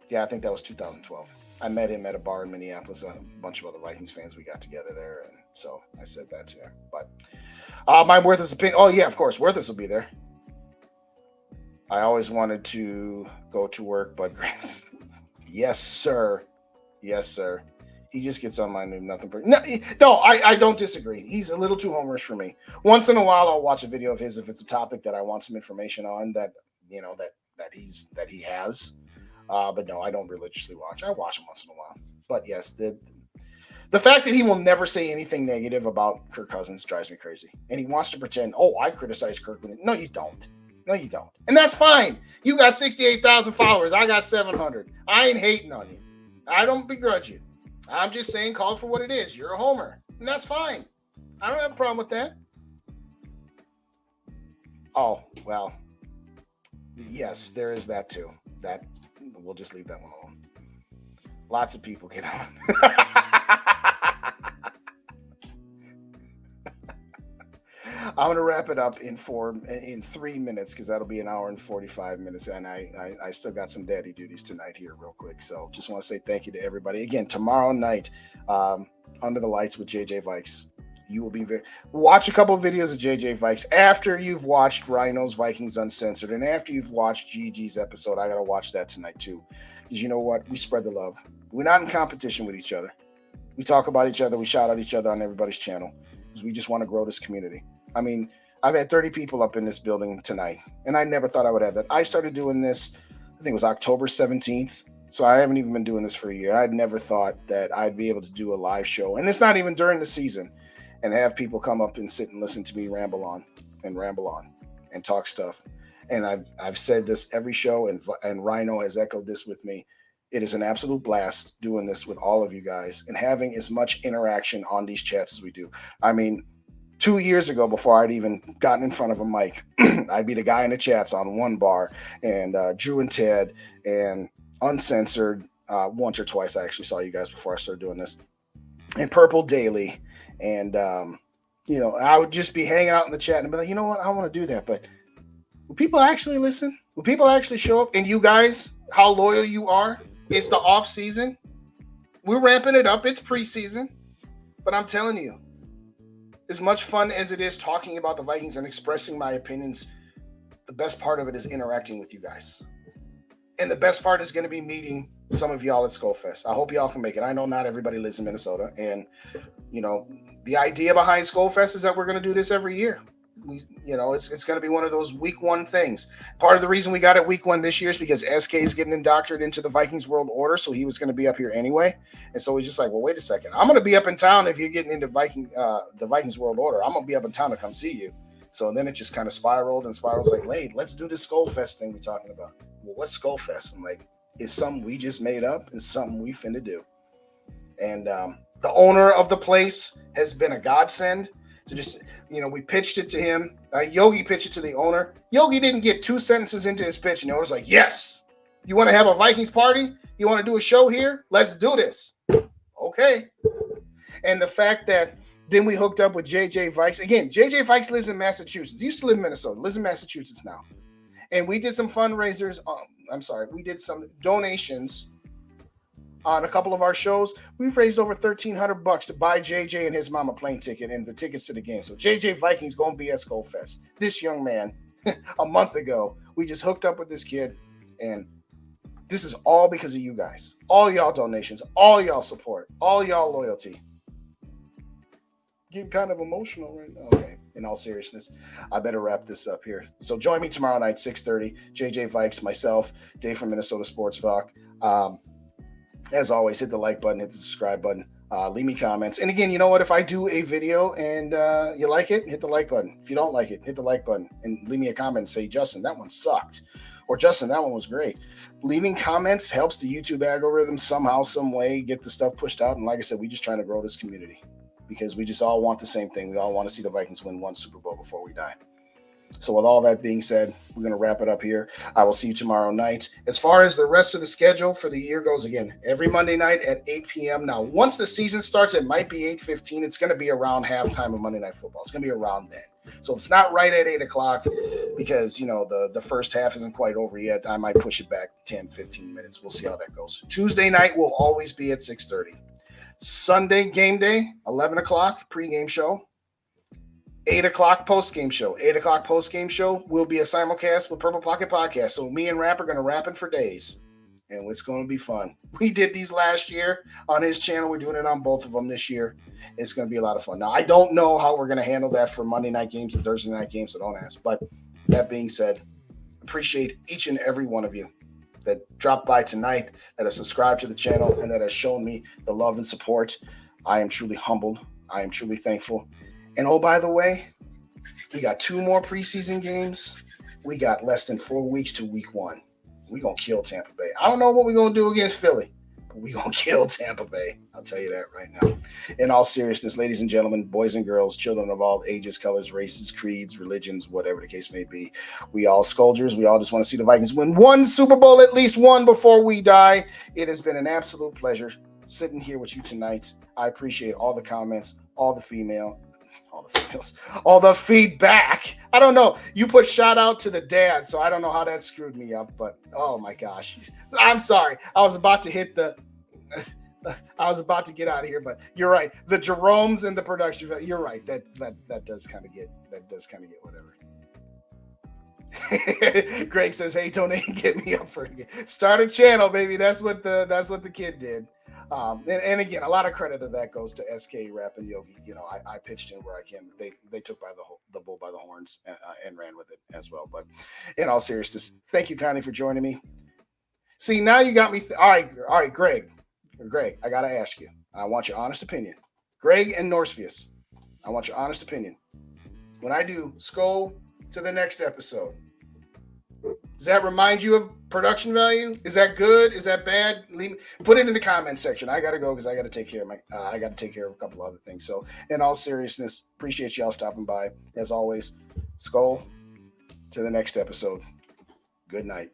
Yeah, I think that was 2012. I met him at a bar in Minneapolis. A bunch of other Vikings fans. We got together there, and so I said that to him. But my Worthless opinion. Oh yeah, of course, Worthless will be there. I always wanted to go to work, but yes, sir. Yes, sir. He just gets on my new nothing. No, I don't disagree. He's a little too homerish for me. Once in a while, I'll watch a video of his if it's a topic that I want some information on that he has. But no, I don't religiously watch. I watch him once in a while. But yes, the fact that he will never say anything negative about Kirk Cousins drives me crazy. And he wants to pretend, I criticize Kirk. No, you don't. No, you don't. And that's fine. You got 68,000 followers. I got 700. I ain't hating on you. I don't begrudge you. I'm just saying, call it for what it is. You're a homer. And that's fine. I don't have a problem with that. Oh, well. Yes, there is that too. That we'll just leave that one alone. Lots of people get on. I'm going to wrap it up in 3 minutes because that'll be an hour and 45 minutes. And I still got some daddy duties tonight here real quick. So just want to say thank you to everybody. Again, tomorrow night, Under the Lights with JJ Vikes. You will be watch a couple of videos of JJ Vikes after you've watched Rhino's Vikings Uncensored. And after you've watched Gigi's episode, I got to watch that tonight too. Because you know what? We spread the love. We're not in competition with each other. We talk about each other. We shout out each other on everybody's channel. Because we just want to grow this community. I mean, I've had 30 people up in this building tonight, and I never thought I would have that. I started doing this, I think it was October 17th, so I haven't even been doing this for a year. I'd never thought that I'd be able to do a live show, and it's not even during the season, and have people come up and sit and listen to me ramble on and talk stuff. And I've said this every show, and Rhino has echoed this with me. It is an absolute blast doing this with all of you guys and having as much interaction on these chats as we do. I mean, 2 years ago, before I'd even gotten in front of a mic, I'd be the guy in the chats on One Bar and Drew and Ted and Uncensored. Once or twice, I actually saw you guys before I started doing this. And Purple Daily. And, I would just be hanging out in the chat and be like, you know what? I want to do that. But will people actually listen? Will people actually show up? And you guys, how loyal you are. It's the off season. We're ramping it up. It's preseason. But I'm telling you, as much fun as it is talking about the Vikings and expressing my opinions, the best part of it is interacting with you guys. And the best part is going to be meeting some of y'all at SKOL Fest. I hope y'all can make it. I know not everybody lives in Minnesota. And, the idea behind SKOL Fest is that we're going to do this every year. It's going to be one of those week one things. Part of the reason we got it week one this year is because SK is getting indoctrinated into the Vikings world order. So he was going to be up here anyway. And so he's just like, well, wait a second. I'm going to be up in town if you're getting into the Vikings world order. I'm going to be up in town to come see you. So then it just kind of spiraled like, Lade, let's do this SKOL Fest thing we're talking about. Well, what's SKOL Fest? I'm like, it's something we just made up and something we finna do. And the owner of the place has been a godsend. To just, we pitched it to him. Yogi pitched it to the owner. Yogi didn't get 2 sentences into his pitch, and the owner's like, yes, you want to have a Vikings party? You want to do a show here? Let's do this. Okay. And the fact that then we hooked up with JJ Vikes. Again, JJ Vikes lives in Massachusetts. He used to live in Minnesota. Lives in Massachusetts now. And we did some fundraisers. We did some donations on a couple of our shows, we've raised over $1,300 to buy JJ and his mom a plane ticket and the tickets to the game. So JJ Vikings going to be at SKOL Fest. This young man, a month ago, we just hooked up with this kid, and this is all because of you guys. All y'all donations, all y'all support, all y'all loyalty. Getting kind of emotional right now. Okay, in all seriousness, I better wrap this up here. So join me tomorrow night, 6:30. JJ Vikes, myself, Dave from Minnesota Sports Talk. As always, hit the like button, hit the subscribe button, leave me comments. And again, you know what? If I do a video and you like it, hit the like button. If you don't like it, hit the like button and leave me a comment and say, Justin, that one sucked. Or Justin, that one was great. Leaving comments helps the YouTube algorithm somehow, some way get the stuff pushed out. And like I said, we're just trying to grow this community because we just all want the same thing. We all want to see the Vikings win one Super Bowl before we die. So with all that being said, we're going to wrap it up here. I will see you tomorrow night. As far as the rest of the schedule for the year goes, again, every Monday night at 8 p.m. Now, once the season starts, it might be 8:15. It's going to be around halftime of Monday Night Football. It's going to be around then. So if it's not right at 8 o'clock because, you know, the first half isn't quite over yet, I might push it back 10, 15 minutes. We'll see how that goes. Tuesday night will always be at 6:30. Sunday game day, 11 o'clock pregame show. 8 o'clock post-game show. 8 o'clock post-game show will be a simulcast with Purple Pocket Podcast. So me and Rap are going to rap it for days. And it's going to be fun. We did these last year on his channel. We're doing it on both of them this year. It's going to be a lot of fun. Now, I don't know how we're going to handle that for Monday night games and Thursday night games, so don't ask. But that being said, appreciate each and every one of you that dropped by tonight, that have subscribed to the channel, and that has shown me the love and support. I am truly humbled. I am truly thankful. And oh, by the way, we got 2 more preseason games. We got less than 4 weeks to week 1. We're going to kill Tampa Bay. I don't know what we're going to do against Philly, but we're going to kill Tampa Bay. I'll tell you that right now. In all seriousness, ladies and gentlemen, boys and girls, children of all ages, colors, races, creeds, religions, whatever the case may be, we all Skolgers. We all just want to see the Vikings win one Super Bowl, at least one before we die. It has been an absolute pleasure sitting here with you tonight. I appreciate all the comments, all the females, all the feedback. I don't know. You put shout out to the dad, so I don't know how that screwed me up, but oh my gosh. I'm sorry. I was about to get out of here, but you're right. The Jerome's and the production, you're right. That does kind of get whatever. Greg says, hey, Tony, get me up for it. Start a channel, baby. That's what the kid did. And again, a lot of credit of that goes to SK, Rap, and Yogi. You know, I pitched in where I can. They took the bull by the horns and ran with it as well. But in all seriousness, thank you kindly for joining me. See, now you got me. All right, Greg, I got to ask you. I want your honest opinion. Greg and Norsefius, I want your honest opinion. When I do SKOL to the next episode, does that remind you of production value? Is that good? Is that bad? Put it in the comments section. I gotta go because I gotta take care of a couple other things. So, in all seriousness, appreciate y'all stopping by. As always, SKOL to the next episode. Good night.